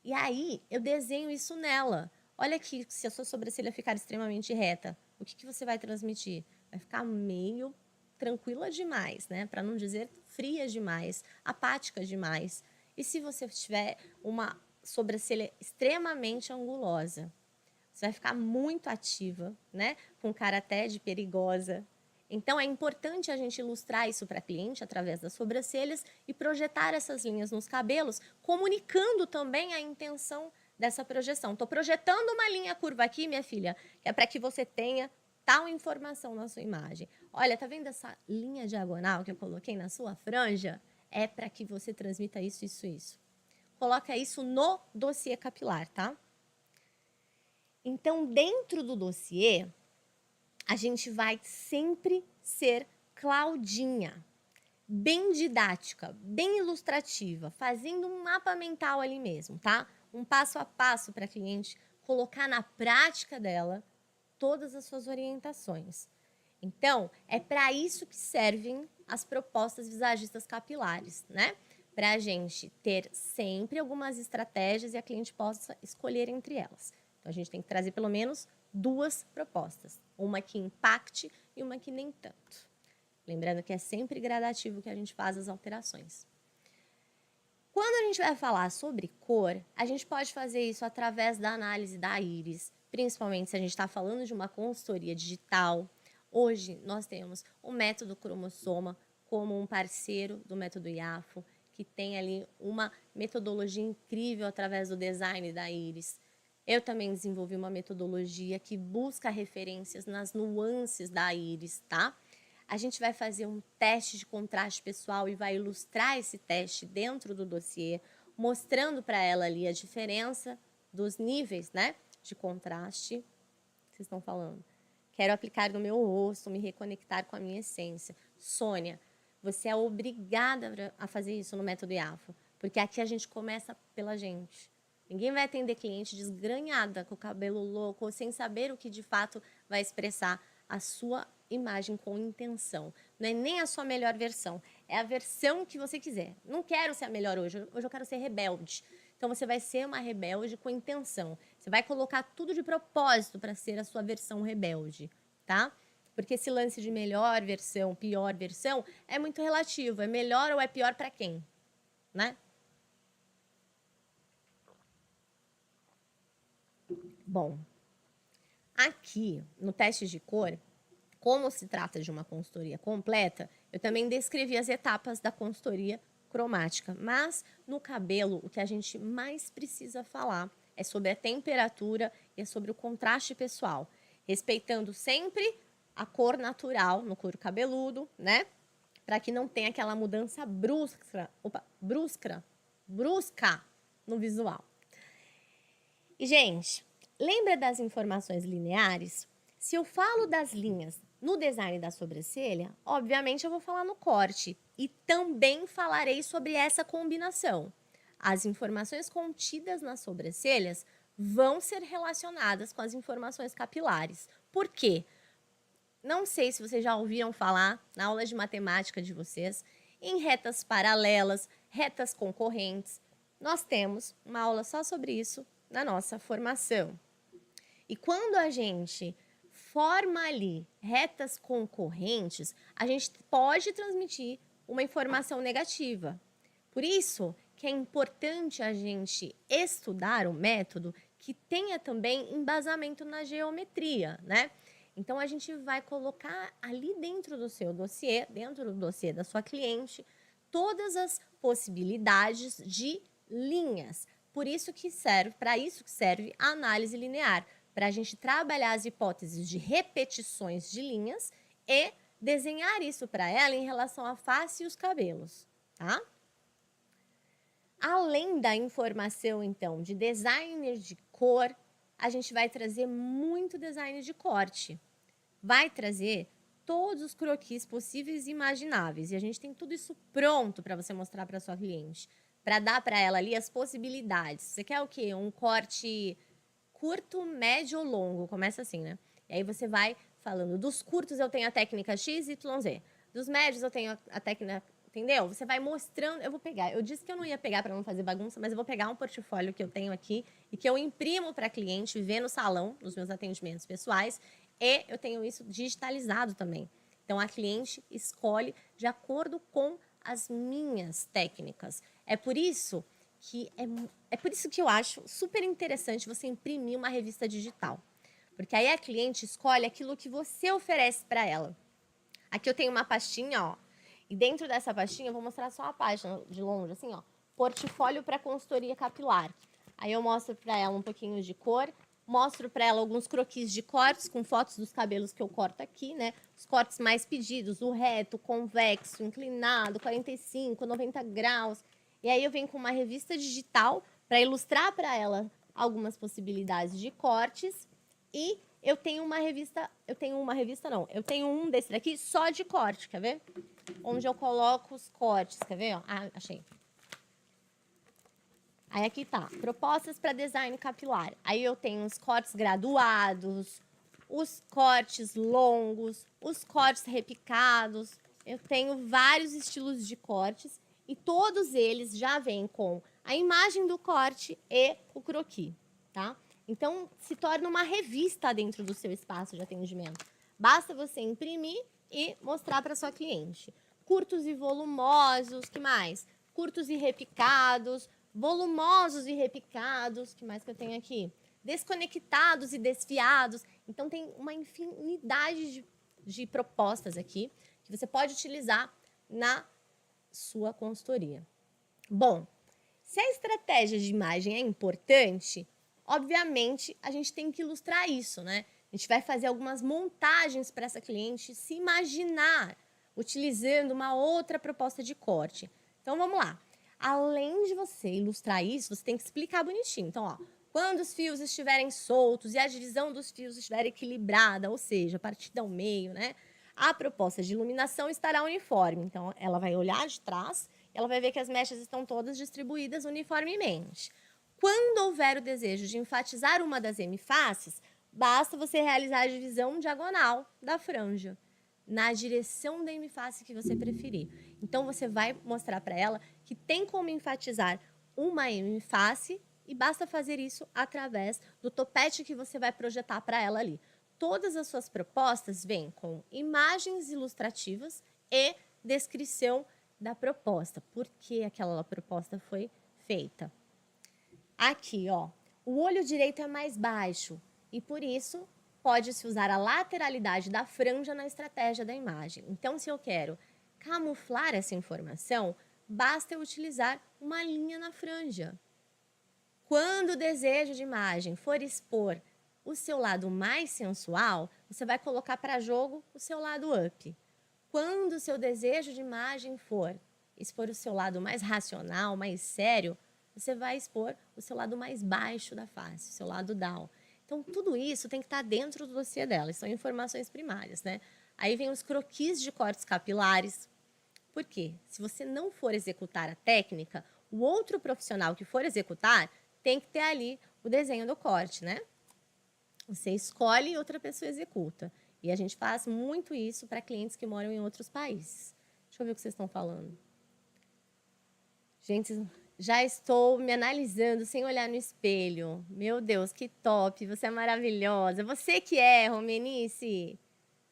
E aí, eu desenho isso nela. Olha aqui, se a sua sobrancelha ficar extremamente reta, o que você vai transmitir? Vai ficar meio tranquila demais, né? Para não dizer fria demais, apática demais. E se você tiver uma sobrancelha extremamente angulosa? Você vai ficar muito ativa, né? Com cara até de perigosa. Então, é importante a gente ilustrar isso para a cliente através das sobrancelhas e projetar essas linhas nos cabelos, comunicando também a intenção dessa projeção. Estou projetando uma linha curva aqui, minha filha, que é para que você tenha tal informação na sua imagem. Olha, tá vendo essa linha diagonal que eu coloquei na sua franja? É para que você transmita isso, isso, isso. Coloca isso no dossiê capilar, tá? Então, dentro do dossiê, a gente vai sempre ser Claudinha, bem didática, bem ilustrativa, fazendo um mapa mental ali mesmo, tá? Um passo a passo para a cliente colocar na prática dela todas as suas orientações. Então, é para isso que servem as propostas visagistas capilares, né? para a gente ter sempre algumas estratégias e a cliente possa escolher entre elas. Então, a gente tem que trazer pelo menos 2 propostas, uma que impacte e uma que nem tanto. Lembrando que é sempre gradativo que a gente faz as alterações. Quando a gente vai falar sobre cor, a gente pode fazer isso através da análise da íris, principalmente se a gente está falando de uma consultoria digital. Hoje, nós temos o método Cromossoma como um parceiro do método IAFO, que tem ali uma metodologia incrível através do design da íris. Eu também desenvolvi uma metodologia que busca referências nas nuances da íris, tá? A gente vai fazer um teste de contraste pessoal e vai ilustrar esse teste dentro do dossiê, mostrando para ela ali a diferença dos níveis, né, de contraste. Vocês estão falando. Quero aplicar no meu rosto, me reconectar com a minha essência. Sônia, você é obrigada a fazer isso no método IAFO, porque aqui a gente começa pela gente. Ninguém vai atender cliente desgranhada, com o cabelo louco, ou sem saber o que de fato vai expressar a sua imagem com intenção. Não é nem a sua melhor versão, é a versão que você quiser. Não quero ser a melhor hoje eu quero ser rebelde. Então você vai ser uma rebelde com intenção. Você vai colocar tudo de propósito para ser a sua versão rebelde, tá? Porque esse lance de melhor versão, pior versão, é muito relativo. É melhor ou é pior para quem, né? Bom, aqui no teste de cor, como se trata de uma consultoria completa, eu também descrevi as etapas da consultoria cromática. Mas no cabelo, o que a gente mais precisa falar é sobre a temperatura e é sobre o contraste pessoal, respeitando sempre a cor natural no couro cabeludo, né? Para que não tenha aquela mudança brusca no visual. E, gente, lembra das informações lineares? Se eu falo das linhas no design da sobrancelha, obviamente eu vou falar no corte e também falarei sobre essa combinação. As informações contidas nas sobrancelhas vão ser relacionadas com as informações capilares. Por quê? Não sei se vocês já ouviram falar na aula de matemática de vocês em retas paralelas, retas concorrentes. Nós temos uma aula só sobre isso na nossa formação. E quando a gente forma ali retas concorrentes, a gente pode transmitir uma informação negativa. Por isso que é importante a gente estudar o método que tenha também embasamento na geometria, né? Então, a gente vai colocar ali dentro do seu dossiê, dentro do dossiê da sua cliente, todas as possibilidades de linhas. Por isso que serve, para isso que serve a análise linear, para a gente trabalhar as hipóteses de repetições de linhas e desenhar isso para ela em relação à face e os cabelos, tá? Além da informação, então, de designer de cor, a gente vai trazer muito design de corte. Vai trazer todos os croquis possíveis e imagináveis. E a gente tem tudo isso pronto para você mostrar para sua cliente, para dar para ela ali as possibilidades. Você quer o quê? Um corte curto, médio ou longo? Começa assim, né? E aí você vai falando, dos curtos eu tenho a técnica X, Y, Z. Dos médios eu tenho a técnica, entendeu? Você vai mostrando, eu vou pegar. Eu disse que eu não ia pegar para não fazer bagunça, mas eu vou pegar um portfólio que eu tenho aqui e que eu imprimo para cliente, ver no salão, nos meus atendimentos pessoais, e eu tenho isso digitalizado também. Então, a cliente escolhe de acordo com as minhas técnicas. É por isso que eu acho super interessante você imprimir uma revista digital. Porque aí a cliente escolhe aquilo que você oferece para ela. Aqui eu tenho uma pastinha, ó. E dentro dessa pastinha eu vou mostrar só a página de longe, assim, ó. Portfólio para consultoria capilar. Aí eu mostro para ela um pouquinho de cor, mostro para ela alguns croquis de cortes com fotos dos cabelos que eu corto aqui, né? Os cortes mais pedidos, o reto, convexo, inclinado, 45, 90 graus. E aí eu venho com uma revista digital para ilustrar para ela algumas possibilidades de cortes. E eu tenho um desse daqui só de corte, quer ver? Onde eu coloco os cortes, quer ver? Ah, achei. Aí aqui tá, propostas para design capilar. Aí eu tenho os cortes graduados, os cortes longos, os cortes repicados. Eu tenho vários estilos de cortes e todos eles já vêm com a imagem do corte e o croquis, tá? Então, se torna uma revista dentro do seu espaço de atendimento. Basta você imprimir e mostrar para sua cliente. Curtos e volumosos, que mais? Curtos e repicados, volumosos e repicados, que mais que eu tenho aqui? Desconectados e desfiados. Então, tem uma infinidade de propostas aqui que você pode utilizar na sua consultoria. Bom, se a estratégia de imagem é importante, obviamente a gente tem que ilustrar isso, né? A gente vai fazer algumas montagens para essa cliente se imaginar utilizando uma outra proposta de corte. Então vamos lá. Além de você ilustrar isso, você tem que explicar bonitinho. Então, ó, quando os fios estiverem soltos e a divisão dos fios estiver equilibrada, ou seja, partida ao meio, né? A proposta de iluminação estará uniforme. Então, ela vai olhar de trás e ela vai ver que as mechas estão todas distribuídas uniformemente. Quando houver o desejo de enfatizar uma das hemifaces, basta você realizar a divisão diagonal da franja, na direção da hemiface que você preferir. Então, você vai mostrar para ela que tem como enfatizar uma hemiface e basta fazer isso através do topete que você vai projetar para ela ali. Todas as suas propostas vêm com imagens ilustrativas e descrição da proposta. Por que aquela proposta foi feita? Aqui, ó, o olho direito é mais baixo e, por isso, pode-se usar a lateralidade da franja na estratégia da imagem. Então, se eu quero camuflar essa informação, basta eu utilizar uma linha na franja. Quando o desejo de imagem for expor o seu lado mais sensual, você vai colocar para jogo o seu lado up. Quando o seu desejo de imagem for expor o seu lado mais racional, mais sério, você vai expor o seu lado mais baixo da face, o seu lado down. Então, tudo isso tem que estar dentro do dossiê dela, são informações primárias, né? Aí vem os croquis de cortes capilares. Por quê? Se você não for executar a técnica, o outro profissional que for executar tem que ter ali o desenho do corte, né? Você escolhe e outra pessoa executa. E a gente faz muito isso para clientes que moram em outros países. Deixa eu ver o que vocês estão falando. Gente, já estou me analisando sem olhar no espelho. Meu Deus, que top! Você é maravilhosa. Você que é, Romenice.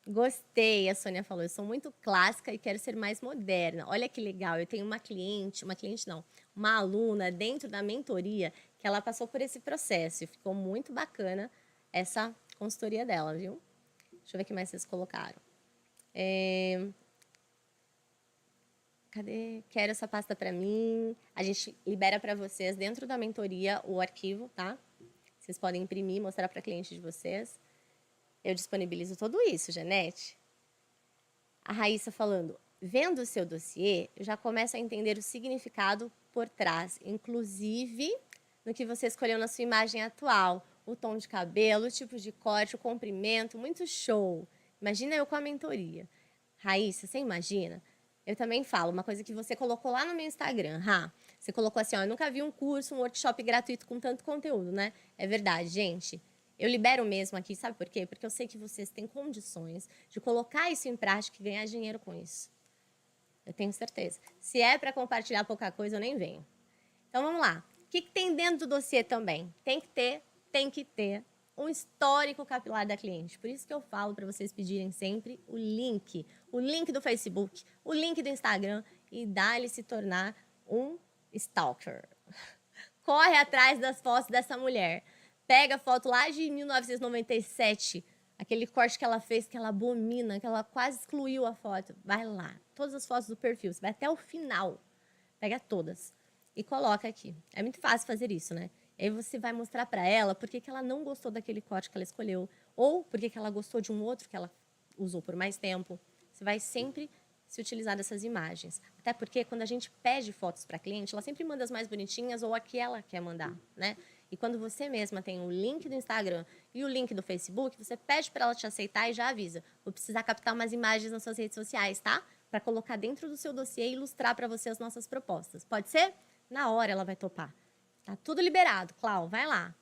Gostei, a Sônia falou. Eu sou muito clássica e quero ser mais moderna. Olha que legal, eu tenho uma cliente não, uma aluna dentro da mentoria que ela passou por esse processo e ficou muito bacana essa consultoria dela, viu? Deixa eu ver o que mais vocês colocaram. Cadê? Quero essa pasta para mim. A gente libera para vocês dentro da mentoria o arquivo, tá? Vocês podem imprimir, mostrar para cliente de vocês. Eu disponibilizo tudo isso, Janete. A Raíssa falando, vendo o seu dossiê, eu já começo a entender o significado por trás, inclusive no que você escolheu na sua imagem atual. O tom de cabelo, o tipo de corte, o comprimento, muito show. Imagina eu com a mentoria. Raíssa, você imagina? Eu também falo, uma coisa que você colocou lá no meu Instagram, você colocou assim, ó, eu nunca vi um curso, um workshop gratuito com tanto conteúdo, né? É verdade, gente. Eu libero mesmo aqui, sabe por quê? Porque eu sei que vocês têm condições de colocar isso em prática e ganhar dinheiro com isso. Eu tenho certeza. Se é para compartilhar pouca coisa, eu nem venho. Então, vamos lá. O que tem dentro do dossiê também? Tem que ter um histórico capilar da cliente. Por isso que eu falo para vocês pedirem sempre o link do Facebook, o link do Instagram e dá-lhe se tornar um stalker. Corre atrás das fotos dessa mulher. Pega a foto lá de 1997, aquele corte que ela fez, que ela abomina, que ela quase excluiu a foto. Vai lá, todas as fotos do perfil, você vai até o final. Pega todas e coloca aqui. É muito fácil fazer isso, né? Aí você vai mostrar para ela por que ela não gostou daquele corte que ela escolheu, ou por que ela gostou de um outro que ela usou por mais tempo. Você vai sempre se utilizar dessas imagens. Até porque quando a gente pede fotos para a cliente, ela sempre manda as mais bonitinhas ou a que ela quer mandar, né? E quando você mesma tem o link do Instagram e o link do Facebook, você pede para ela te aceitar e já avisa. Vou precisar captar umas imagens nas suas redes sociais, tá? Para colocar dentro do seu dossiê e ilustrar para você as nossas propostas. Pode ser? Na hora ela vai topar. Tá tudo liberado, Clau, vai lá.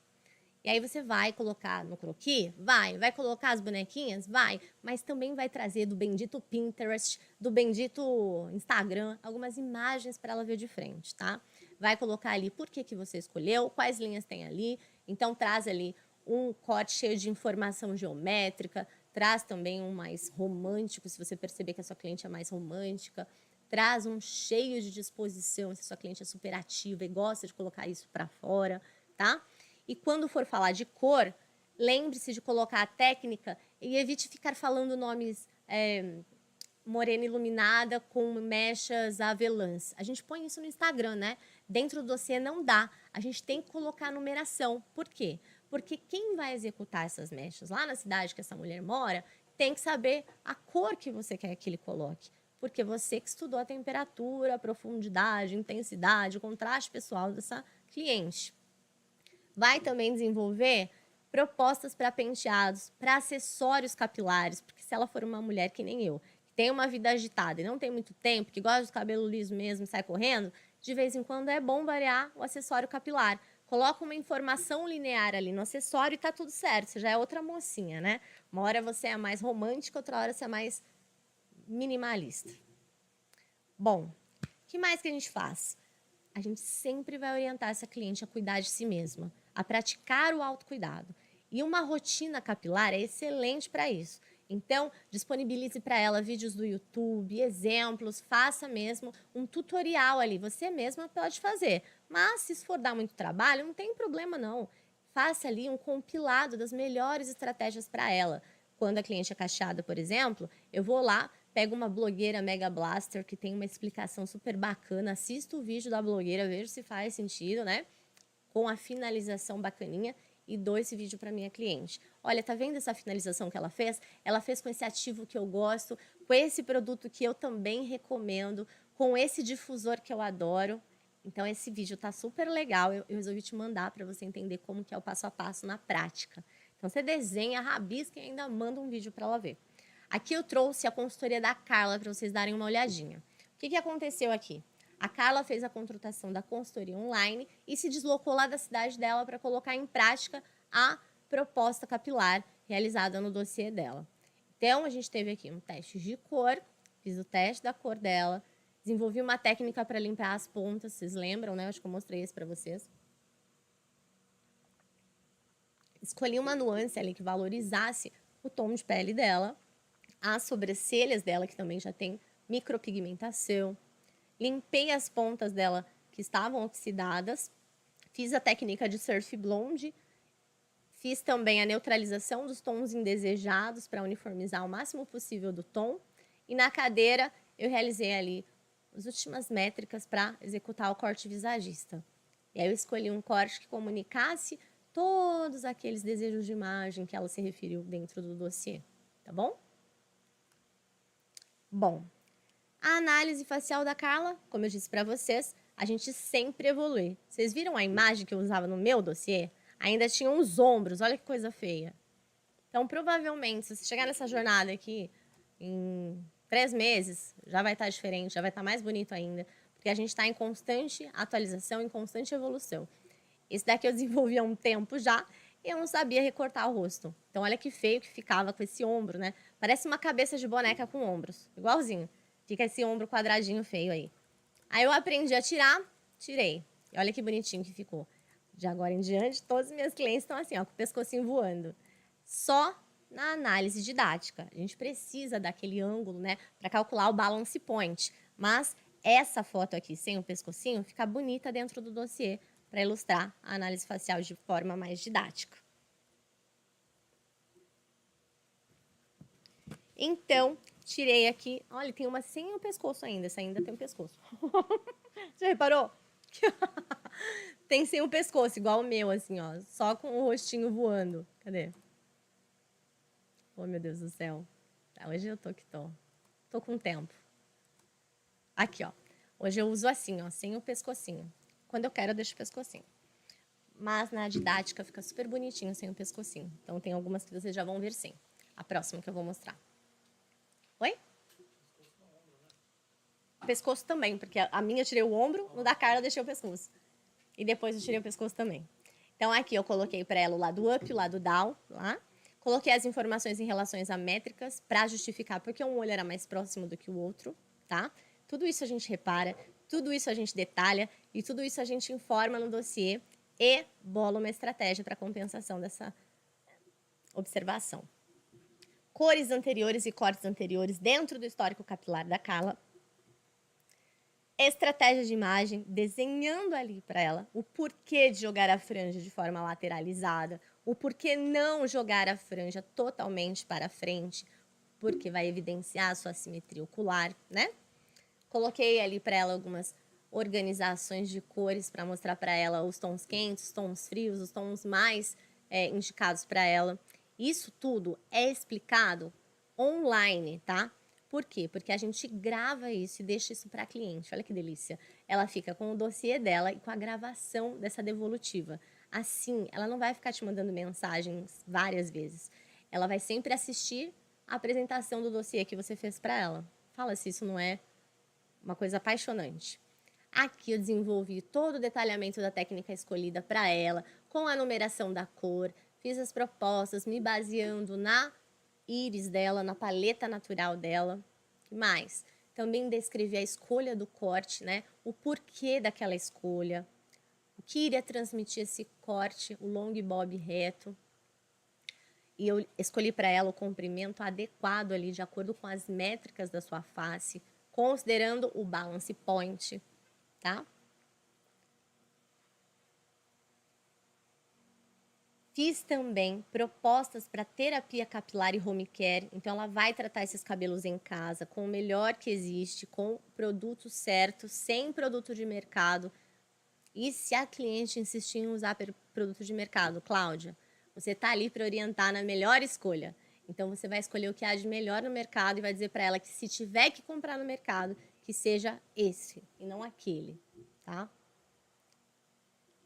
E aí você vai colocar no croquis? Vai colocar as bonequinhas? Vai, mas também vai trazer do bendito Pinterest, do bendito Instagram, algumas imagens para ela ver de frente, tá? Vai colocar ali por que você escolheu, quais linhas tem ali, então traz ali um corte cheio de informação geométrica, traz também um mais romântico, se você perceber que a sua cliente é mais romântica, traz um cheio de disposição, se a sua cliente é super ativa e gosta de colocar isso para fora, tá? E quando for falar de cor, lembre-se de colocar a técnica e evite ficar falando nomes morena iluminada com mechas avelãs. A gente põe isso no Instagram, né? Dentro do dossiê não dá. A gente tem que colocar a numeração. Por quê? Porque quem vai executar essas mechas lá na cidade que essa mulher mora tem que saber a cor que você quer que ele coloque. Porque você que estudou a temperatura, a profundidade, a intensidade, o contraste pessoal dessa cliente. Vai também desenvolver propostas para penteados, para acessórios capilares, porque se ela for uma mulher que nem eu, que tem uma vida agitada e não tem muito tempo, que gosta de cabelo liso mesmo, sai correndo, de vez em quando é bom variar o acessório capilar. Coloca uma informação linear ali no acessório e tá tudo certo. Você já é outra mocinha, né? Uma hora você é mais romântica, outra hora você é mais minimalista. Bom, o que mais que a gente faz? A gente sempre vai orientar essa cliente a cuidar de si mesma, a praticar o autocuidado. E uma rotina capilar é excelente para isso. Então, disponibilize para ela vídeos do YouTube, exemplos, faça mesmo um tutorial ali. Você mesma pode fazer. Mas, se isso for dar muito trabalho, não tem problema não. Faça ali um compilado das melhores estratégias para ela. Quando a cliente é cacheada, por exemplo, eu vou lá, pego uma blogueira Mega Blaster que tem uma explicação super bacana, assisto o vídeo da blogueira, vejo se faz sentido, né? Com a finalização bacaninha e dou esse vídeo para minha cliente. Olha, tá vendo essa finalização que ela fez? Ela fez com esse ativo que eu gosto, com esse produto que eu também recomendo, com esse difusor que eu adoro. Então esse vídeo tá super legal, eu resolvi te mandar para você entender como que é o passo a passo na prática. Então você desenha, rabisca e ainda manda um vídeo para ela ver. Aqui eu trouxe a consultoria da Carla para vocês darem uma olhadinha. O que aconteceu aqui? A Carla fez a contratação da consultoria online e se deslocou lá da cidade dela para colocar em prática a proposta capilar realizada no dossiê dela. Então, a gente teve aqui um teste de cor, fiz o teste da cor dela, desenvolvi uma técnica para limpar as pontas, vocês lembram, né? Acho que eu mostrei isso para vocês. Escolhi uma nuance ali que valorizasse o tom de pele dela, as sobrancelhas dela, que também já tem micropigmentação. Limpei as pontas dela que estavam oxidadas. Fiz a técnica de surf blonde. Fiz também a neutralização dos tons indesejados para uniformizar o máximo possível do tom. E na cadeira eu realizei ali as últimas métricas para executar o corte visagista. E aí eu escolhi um corte que comunicasse todos aqueles desejos de imagem que ela se referiu dentro do dossiê, tá bom? Bom, a análise facial da Carla, como eu disse para vocês, a gente sempre evolui. Vocês viram a imagem que eu usava no meu dossiê? Ainda tinha os ombros, olha que coisa feia. Então, provavelmente, se você chegar nessa jornada aqui, em 3 meses, já vai estar diferente, já vai estar mais bonito ainda, porque a gente está em constante atualização, em constante evolução. Esse daqui eu desenvolvi há um tempo já e eu não sabia recortar o rosto. Então, olha que feio que ficava com esse ombro, né? Parece uma cabeça de boneca com ombros, igualzinho. Fica esse ombro quadradinho feio aí. Aí eu aprendi a tirar, tirei. E olha que bonitinho que ficou. De agora em diante, todos os meus clientes estão assim, ó, com o pescocinho voando. Só na análise didática. A gente precisa daquele ângulo, né, para calcular o balance point. Mas essa foto aqui, sem o pescocinho, fica bonita dentro do dossiê para ilustrar a análise facial de forma mais didática. Então, tirei aqui. Olha, tem uma sem o pescoço ainda. Essa ainda tem o pescoço. Já reparou? Tem sem o pescoço, igual o meu, assim, ó. Só com o rostinho voando. Cadê? Oh, meu Deus do céu. Hoje eu tô que tô. Tô com tempo. Aqui, ó. Hoje eu uso assim, ó, sem o pescocinho. Quando eu quero, eu deixo o pescocinho. Mas na didática fica super bonitinho sem o pescocinho. Então tem algumas que vocês já vão ver sim. A próxima que eu vou mostrar. Oi? Pescoço também, porque a minha eu tirei o ombro, no da Carla eu deixei o pescoço. E depois eu tirei o pescoço também. Então, aqui eu coloquei para ela o lado up, o lado down, lá. Coloquei as informações em relação a métricas para justificar porque um olho era mais próximo do que o outro, tá? Tudo isso a gente repara, tudo isso a gente detalha e tudo isso a gente informa no dossiê e bola uma estratégia para compensação dessa observação. Cores anteriores e cortes anteriores dentro do histórico capilar da Carla. Estratégia de imagem, desenhando ali para ela o porquê de jogar a franja de forma lateralizada, o porquê não jogar a franja totalmente para frente, porque vai evidenciar a sua assimetria ocular, né? Coloquei ali para ela algumas organizações de cores para mostrar para ela os tons quentes, os tons frios, os tons mais indicados para ela. Isso tudo é explicado online, tá? Por quê? Porque a gente grava isso e deixa isso para a cliente. Olha que delícia. Ela fica com o dossiê dela e com a gravação dessa devolutiva. Assim, ela não vai ficar te mandando mensagens várias vezes. Ela vai sempre assistir a apresentação do dossiê que você fez para ela. Fala se isso não é uma coisa apaixonante. Aqui eu desenvolvi todo o detalhamento da técnica escolhida para ela, com a numeração da cor, fiz as propostas me baseando na íris dela, na paleta natural dela. O que mais? Também descrevi a escolha do corte, né? O porquê daquela escolha, o que iria transmitir esse corte, o long bob reto. E eu escolhi para ela o comprimento adequado ali, de acordo com as métricas da sua face, considerando o balance point, tá? Fiz também propostas para terapia capilar e home care. Então, ela vai tratar esses cabelos em casa com o melhor que existe, com produto certo, sem produto de mercado. E se a cliente insistir em usar produto de mercado, Cláudia, você está ali para orientar na melhor escolha. Então, você vai escolher o que há de melhor no mercado e vai dizer para ela que se tiver que comprar no mercado, que seja esse e não aquele, tá?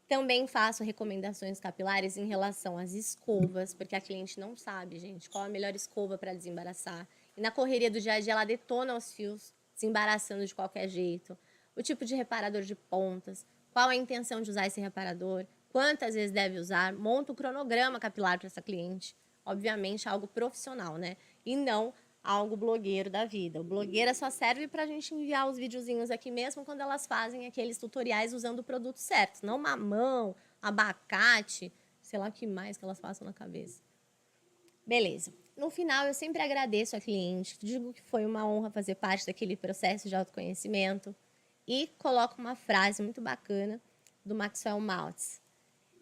Também faço recomendações capilares em relação às escovas, porque a cliente não sabe, gente, qual a melhor escova para desembaraçar. E na correria do dia a dia, ela detona os fios, desembaraçando de qualquer jeito. O tipo de reparador de pontas, qual a intenção de usar esse reparador, quantas vezes deve usar, monta o cronograma capilar para essa cliente. Obviamente, algo profissional, né? E não algo blogueiro da vida. O blogueira só serve para a gente enviar os videozinhos aqui mesmo quando elas fazem aqueles tutoriais usando o produto certo, não mamão, abacate, sei lá o que mais que elas passam na cabeça. Beleza. No final, eu sempre agradeço a cliente, digo que foi uma honra fazer parte daquele processo de autoconhecimento e coloco uma frase muito bacana do Maxwell Maltz.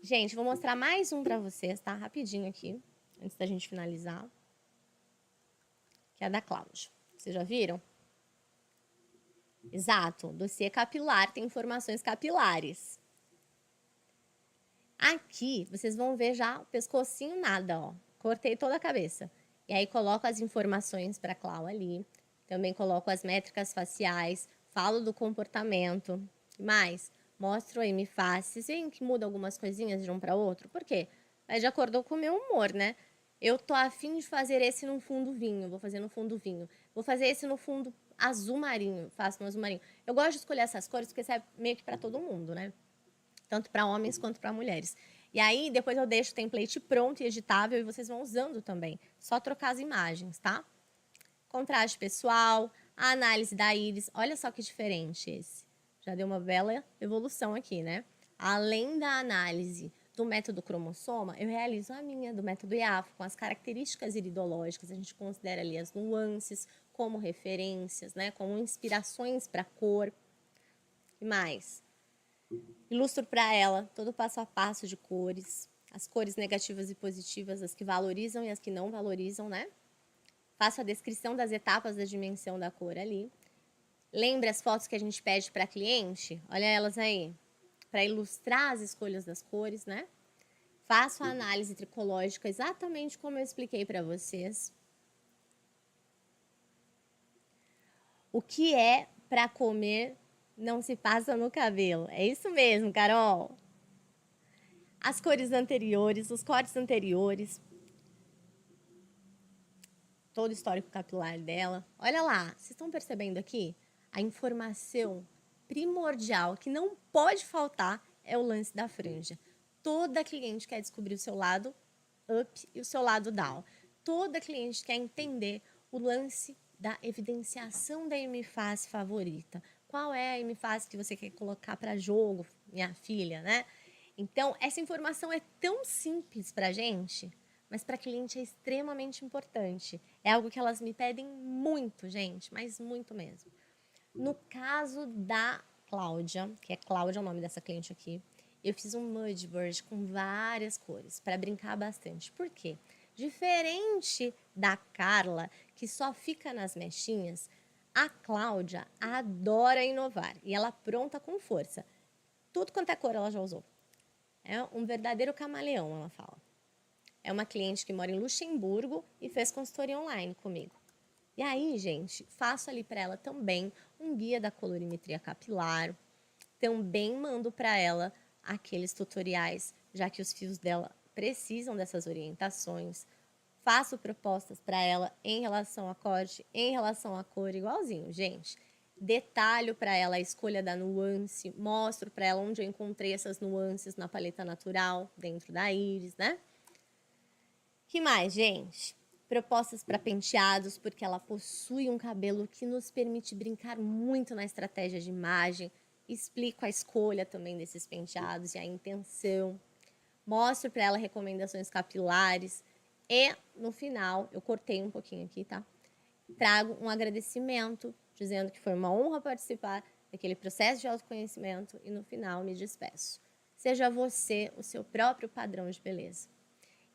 Gente, vou mostrar mais um para vocês, tá? Rapidinho aqui, antes da gente finalizar, que é da Cláudia. Vocês já viram? Exato. Dossiê capilar tem informações capilares. Aqui, vocês vão ver já o pescocinho nada, ó. Cortei toda a cabeça. E aí, coloco as informações para a Cláudia ali. Também coloco as métricas faciais. Falo do comportamento. Mais, mostro aí, me faces. Vocês veem que muda algumas coisinhas de um para outro? Por quê? Vai de acordo com o meu humor, né? Eu tô afim de fazer esse no fundo vinho, vou fazer no fundo vinho. Vou fazer esse no fundo azul marinho, faço no azul marinho. Eu gosto de escolher essas cores porque serve meio que para todo mundo, né? Tanto para homens quanto para mulheres. E aí, depois eu deixo o template pronto e editável e vocês vão usando também. Só trocar as imagens, tá? Contraste pessoal, a análise da íris. Olha só que diferente esse. Já deu uma bela evolução aqui, né? Além da análise do método cromossoma, eu realizo a minha, do método IAFO, com as características iridológicas. A gente considera ali as nuances como referências, né? Como inspirações para a cor. E mais? Ilustro para ela todo o passo a passo de cores, as cores negativas e positivas, as que valorizam e as que não valorizam, né? Faço a descrição das etapas da dimensão da cor ali. Lembra as fotos que a gente pede para a cliente? Olha elas aí, para ilustrar as escolhas das cores, né? Faço a análise tricológica exatamente como eu expliquei para vocês. O que é para comer não se passa no cabelo. É isso mesmo, Carol. As cores anteriores, os cortes anteriores. Todo o histórico capilar dela. Olha lá, vocês estão percebendo aqui? A informação primordial que não pode faltar é o lance da franja. toda cliente quer descobrir o seu lado up e o seu lado down. Toda cliente quer entender o lance da evidenciação da hemifase favorita. Qual é a hemifase que você quer colocar para jogo, minha filha, né? Então, essa informação é tão simples para a gente, mas para a cliente é extremamente importante. É algo que elas me pedem muito, gente, mas muito mesmo. No caso da Cláudia, que é Cláudia o nome dessa cliente aqui, eu fiz um mudboard com várias cores para brincar bastante. Por quê? Diferente da Carla, que só fica nas mechinhas, a Cláudia adora inovar e ela pronta com força. Tudo quanto é cor ela já usou. É um verdadeiro camaleão, ela fala. É uma cliente que mora em Luxemburgo e fez consultoria online comigo. E aí, gente, faço ali para ela também um guia da colorimetria capilar. Também mando para ela aqueles tutoriais, já que os fios dela precisam dessas orientações. Faço propostas para ela em relação a corte, em relação a cor, igualzinho, gente. Detalho para ela a escolha da nuance, mostro para ela onde eu encontrei essas nuances na paleta natural, dentro da íris, né? Que mais, gente? Propostas para penteados, porque ela possui um cabelo que nos permite brincar muito na estratégia de imagem. Explico a escolha também desses penteados e a intenção. Mostro para ela recomendações capilares. E, no final, eu cortei um pouquinho aqui, tá? Trago um agradecimento, dizendo que foi uma honra participar daquele processo de autoconhecimento e, no final, me despeço. Seja você o seu próprio padrão de beleza.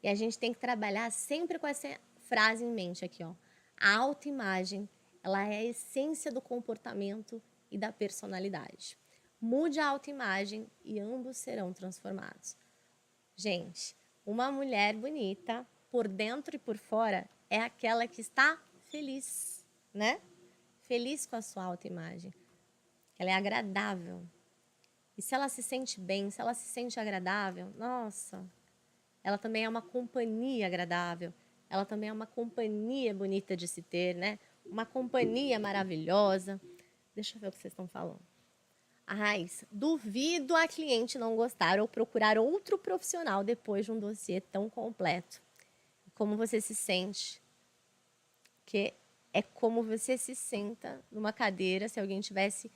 E a gente tem que trabalhar sempre com essa frase em mente aqui, ó. A autoimagem, ela é a essência do comportamento e da personalidade. Mude a autoimagem e ambos serão transformados. Gente, uma mulher bonita, por dentro e por fora, é aquela que está feliz, né? Feliz com a sua autoimagem. Ela é agradável. E se ela se sente bem, se ela se sente agradável, nossa, ela também é uma companhia agradável. Ela também é uma companhia bonita de se ter, né? Uma companhia maravilhosa. Deixa eu ver o que vocês estão falando. A Raiz, duvido a cliente não gostar ou procurar outro profissional depois de um dossiê tão completo. Como você se sente? Que é como você se senta numa cadeira se alguém tivesse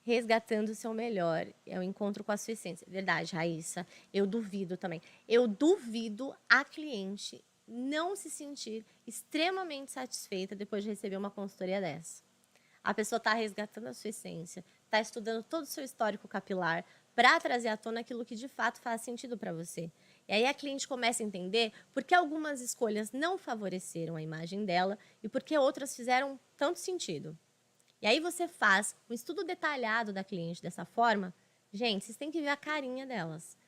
resgatando o seu melhor. É o encontro com a sua essência. Verdade, Raíssa. Eu duvido também. Eu duvido a cliente não se sentir extremamente satisfeita depois de receber uma consultoria dessa. A pessoa está resgatando a sua essência, está estudando todo o seu histórico capilar para trazer à tona aquilo que de fato faz sentido para você. E aí a cliente começa a entender por que algumas escolhas não favoreceram a imagem dela e por que outras fizeram tanto sentido. E aí você faz um estudo detalhado da cliente dessa forma. Gente, vocês têm que ver a carinha delas.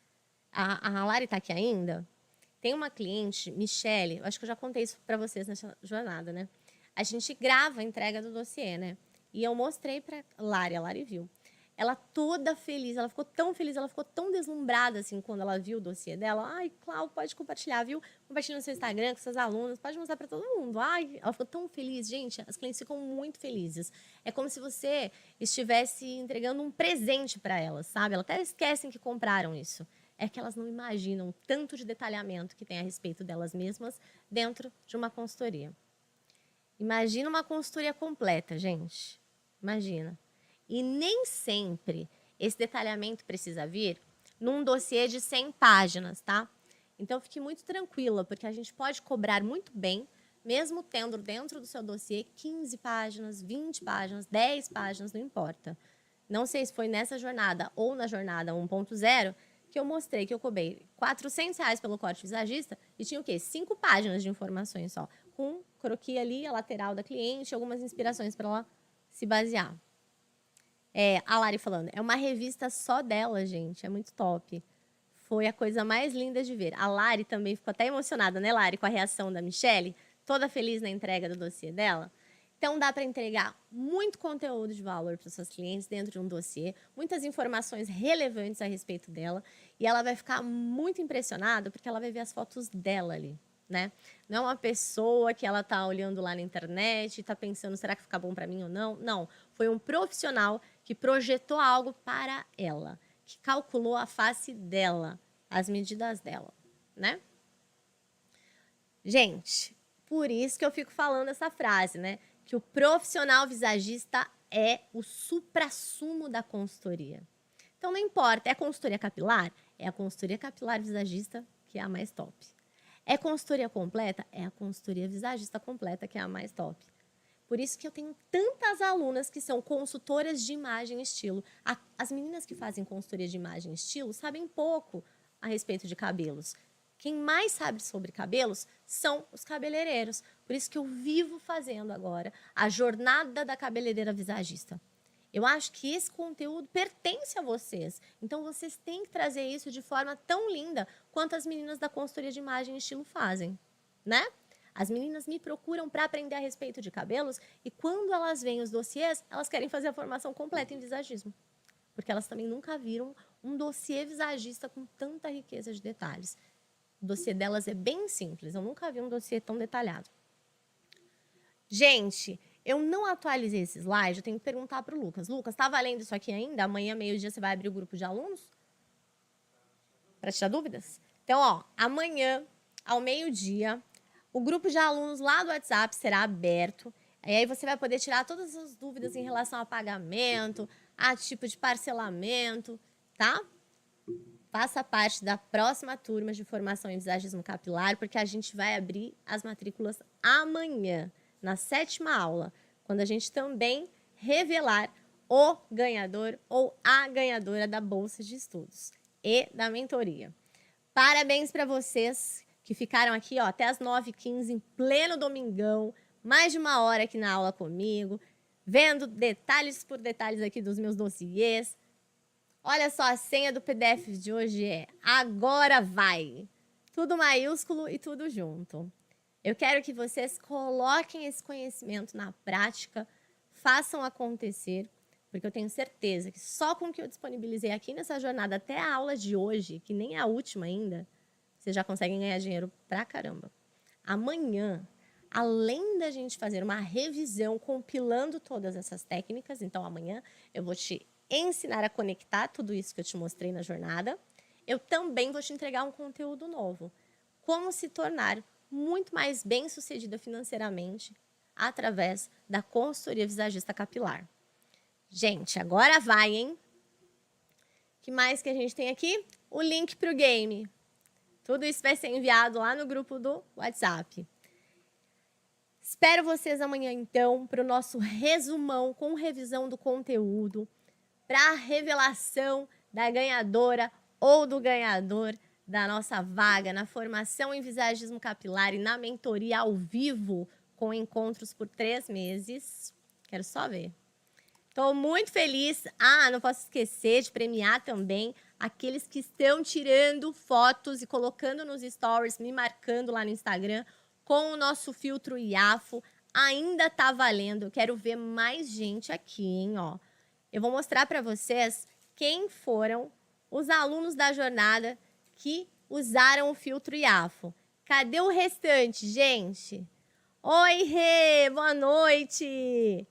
A Lari está aqui ainda. Tem uma cliente, Michele, eu acho que eu já contei isso para vocês nessa jornada, né? A gente grava a entrega do dossiê, né? E eu mostrei para a Lari viu. Ela toda feliz, ela ficou tão feliz, ela ficou tão deslumbrada, assim, quando ela viu o dossiê dela. Ai, Cláudia, pode compartilhar, viu? Compartilha no seu Instagram com seus alunos, pode mostrar para todo mundo. Ai, ela ficou tão feliz. Gente, as clientes ficam muito felizes. É como se você estivesse entregando um presente para elas, sabe? Elas até esquecem que compraram isso. É que elas não imaginam tanto de detalhamento que tem a respeito delas mesmas dentro de uma consultoria. Imagina uma consultoria completa, gente. Imagina. E nem sempre esse detalhamento precisa vir num dossiê de 100 páginas, tá? Então, fique muito tranquila, porque a gente pode cobrar muito bem, mesmo tendo dentro do seu dossiê 15 páginas, 20 páginas, 10 páginas, não importa. Não sei se foi nessa jornada ou na jornada 1.0 que eu mostrei que eu cobrei R$400 pelo corte visagista e tinha o quê? 5 páginas de informações só, com croquis ali, a lateral da cliente, algumas inspirações para ela se basear. A Lari falando, é uma revista só dela, gente, é muito top. Foi a coisa mais linda de ver. A Lari também ficou até emocionada, né, Lari, com a reação da Michele, toda feliz na entrega do dossiê dela. Então, dá para entregar muito conteúdo de valor para os seus clientes dentro de um dossiê, muitas informações relevantes a respeito dela, e ela vai ficar muito impressionada porque ela vai ver as fotos dela ali, né? Não é uma pessoa que ela está olhando lá na internet e está pensando, será que fica bom para mim ou não? Não, foi um profissional que projetou algo para ela, que calculou a face dela. as medidas dela, né? Gente, por isso que eu fico falando essa frase, né? Que o profissional visagista é o suprassumo da consultoria. Então, não importa, é consultoria capilar? É a consultoria capilar visagista que é a mais top. É consultoria completa? É a consultoria visagista completa que é a mais top. Por isso que eu tenho tantas alunas que são consultoras de imagem e estilo. As meninas que fazem consultoria de imagem e estilo sabem pouco a respeito de cabelos. Quem mais sabe sobre cabelos são os cabeleireiros. Por isso que eu vivo fazendo agora a jornada da cabeleireira visagista. Eu acho que esse conteúdo pertence a vocês. Então, vocês têm que trazer isso de forma tão linda quanto as meninas da consultoria de imagem e estilo fazem, né? As meninas me procuram para aprender a respeito de cabelos e quando elas veem os dossiês, elas querem fazer a formação completa em visagismo. Porque elas também nunca viram um dossiê visagista com tanta riqueza de detalhes. O dossiê delas é bem simples, eu nunca vi um dossiê tão detalhado. Gente, eu não atualizei esse slide, eu tenho que perguntar para o Lucas. Lucas, tá valendo isso aqui ainda? Amanhã, meio-dia, você vai abrir o grupo de alunos? Para tirar dúvidas? Então, ó, amanhã, ao meio-dia, o grupo de alunos lá do WhatsApp será aberto. E aí você vai poder tirar todas as dúvidas em relação a pagamento, a tipo de parcelamento, tá? Faça parte da próxima turma de formação em visagismo capilar, porque a gente vai abrir as matrículas amanhã, na 7ª aula, quando a gente também revelar o ganhador ou a ganhadora da bolsa de estudos e da mentoria. Parabéns para vocês que ficaram aqui ó, até as 9h15, em pleno domingão, mais de 1 hora aqui na aula comigo, vendo detalhes por detalhes aqui dos meus dossiês. Olha só, a senha do PDF de hoje é agora vai. Tudo maiúsculo e tudo junto. Eu quero que vocês coloquem esse conhecimento na prática, façam acontecer, porque eu tenho certeza que só com o que eu disponibilizei aqui nessa jornada até a aula de hoje, que nem é a última ainda, vocês já conseguem ganhar dinheiro pra caramba. Amanhã, além da gente fazer uma revisão compilando todas essas técnicas, então amanhã eu vou te ensinar a conectar tudo isso que eu te mostrei na jornada, eu também vou te entregar um conteúdo novo. Como se tornar muito mais bem-sucedida financeiramente através da consultoria visagista capilar. Gente, agora vai, hein? O que mais que a gente tem aqui? O link para o game. Tudo isso vai ser enviado lá no grupo do WhatsApp. Espero vocês amanhã, então, para o nosso resumão com revisão do conteúdo, para a revelação da ganhadora ou do ganhador da nossa vaga na formação em visagismo capilar e na mentoria ao vivo, com encontros por 3 meses. Quero só ver. Estou muito feliz. Não posso esquecer de premiar também aqueles que estão tirando fotos e colocando nos stories, me marcando lá no Instagram, com o nosso filtro IAFO. Ainda tá valendo. Eu quero ver mais gente aqui, hein? Ó. Eu vou mostrar para vocês quem foram os alunos da jornada que usaram o filtro IAFO. Cadê o restante, gente? Oi, Rê! Boa noite!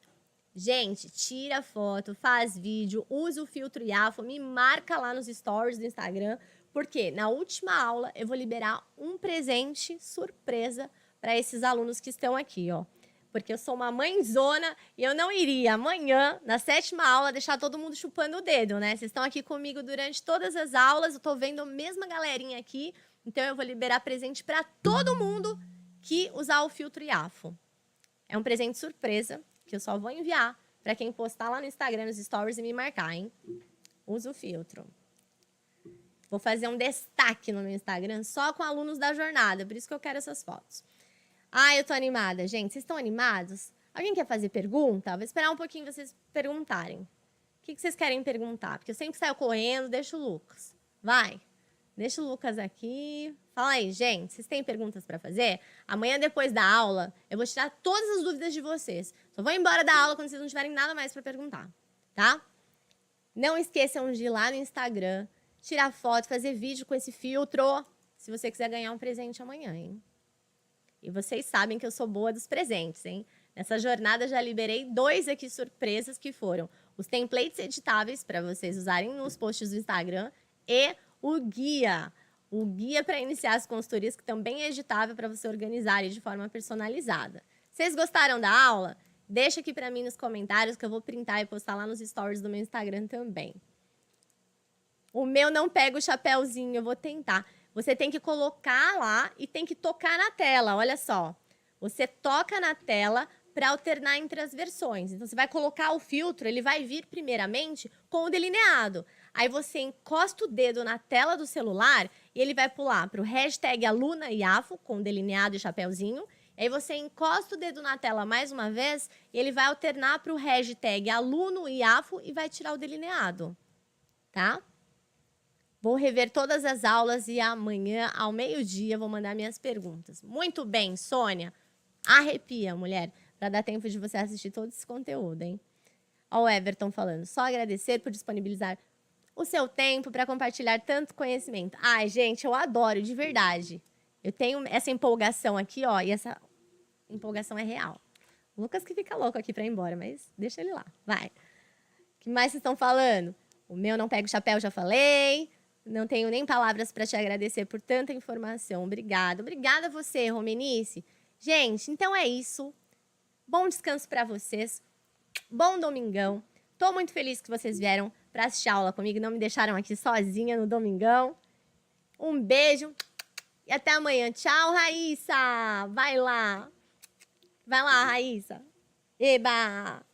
Gente, tira foto, faz vídeo, usa o filtro IAFO, me marca lá nos stories do Instagram, porque na última aula eu vou liberar um presente surpresa para esses alunos que estão aqui, ó. Porque eu sou uma mãezona e eu não iria amanhã, na 7ª aula, deixar todo mundo chupando o dedo, né? Vocês estão aqui comigo durante todas as aulas, eu tô vendo a mesma galerinha aqui, então eu vou liberar presente para todo mundo que usar o filtro IAFO. É um presente surpresa, que eu só vou enviar para quem postar lá no Instagram, nos stories e me marcar, hein? Usa o filtro. Vou fazer um destaque no meu Instagram só com alunos da jornada, por isso que eu quero essas fotos. Eu tô animada, gente. Vocês estão animados? Alguém quer fazer pergunta? Vou esperar um pouquinho vocês perguntarem. O que vocês querem perguntar? Porque eu sempre saio correndo, deixa o Lucas. Vai, deixa o Lucas aqui. Fala aí, gente, vocês têm perguntas para fazer? Amanhã, depois da aula, eu vou tirar todas as dúvidas de vocês. Só vou embora da aula quando vocês não tiverem nada mais para perguntar, tá? Não esqueçam de ir lá no Instagram, tirar foto, fazer vídeo com esse filtro, se você quiser ganhar um presente amanhã, hein? E vocês sabem que eu sou boa dos presentes, hein? Nessa jornada já liberei 2 aqui surpresas que foram os templates editáveis para vocês usarem nos posts do Instagram e o guia. o guia para iniciar as consultorias, que também é editável para você organizar de forma personalizada. Vocês gostaram da aula? Deixa aqui para mim nos comentários que eu vou printar e postar lá nos stories do meu Instagram também. O meu não pega o chapéuzinho, eu vou tentar. Você tem que colocar lá e tem que tocar na tela, olha só. Você toca na tela para alternar entre as versões. Então, você vai colocar o filtro, ele vai vir primeiramente com o delineado. Aí você encosta o dedo na tela do celular e ele vai pular para o hashtag Aluna Iafo, com delineado e chapéuzinho. Aí você encosta o dedo na tela mais uma vez e ele vai alternar para o hashtag Aluno Iafo e vai tirar o delineado, tá? Vou rever todas as aulas e amanhã, ao meio-dia, vou mandar minhas perguntas. Muito bem, Sônia. Arrepia, mulher, para dar tempo de você assistir todo esse conteúdo, hein? Ó o Everton falando. Só agradecer por disponibilizar o seu tempo para compartilhar tanto conhecimento. Ai, gente, eu adoro, de verdade. Eu tenho essa empolgação aqui, ó, e essa empolgação é real. O Lucas que fica louco aqui para ir embora, mas deixa ele lá, vai. O que mais vocês estão falando? O meu não pega o chapéu, já falei. Não tenho nem palavras para te agradecer por tanta informação. Obrigada. Obrigada a você, Romenice. Gente, então é isso. Bom descanso para vocês. Bom domingão. Tô muito feliz que vocês vieram para assistir a aula comigo. Não me deixaram aqui sozinha no domingão. Um beijo e até amanhã. Tchau, Raíssa. Vai lá. Vai lá, Raíssa. Eba!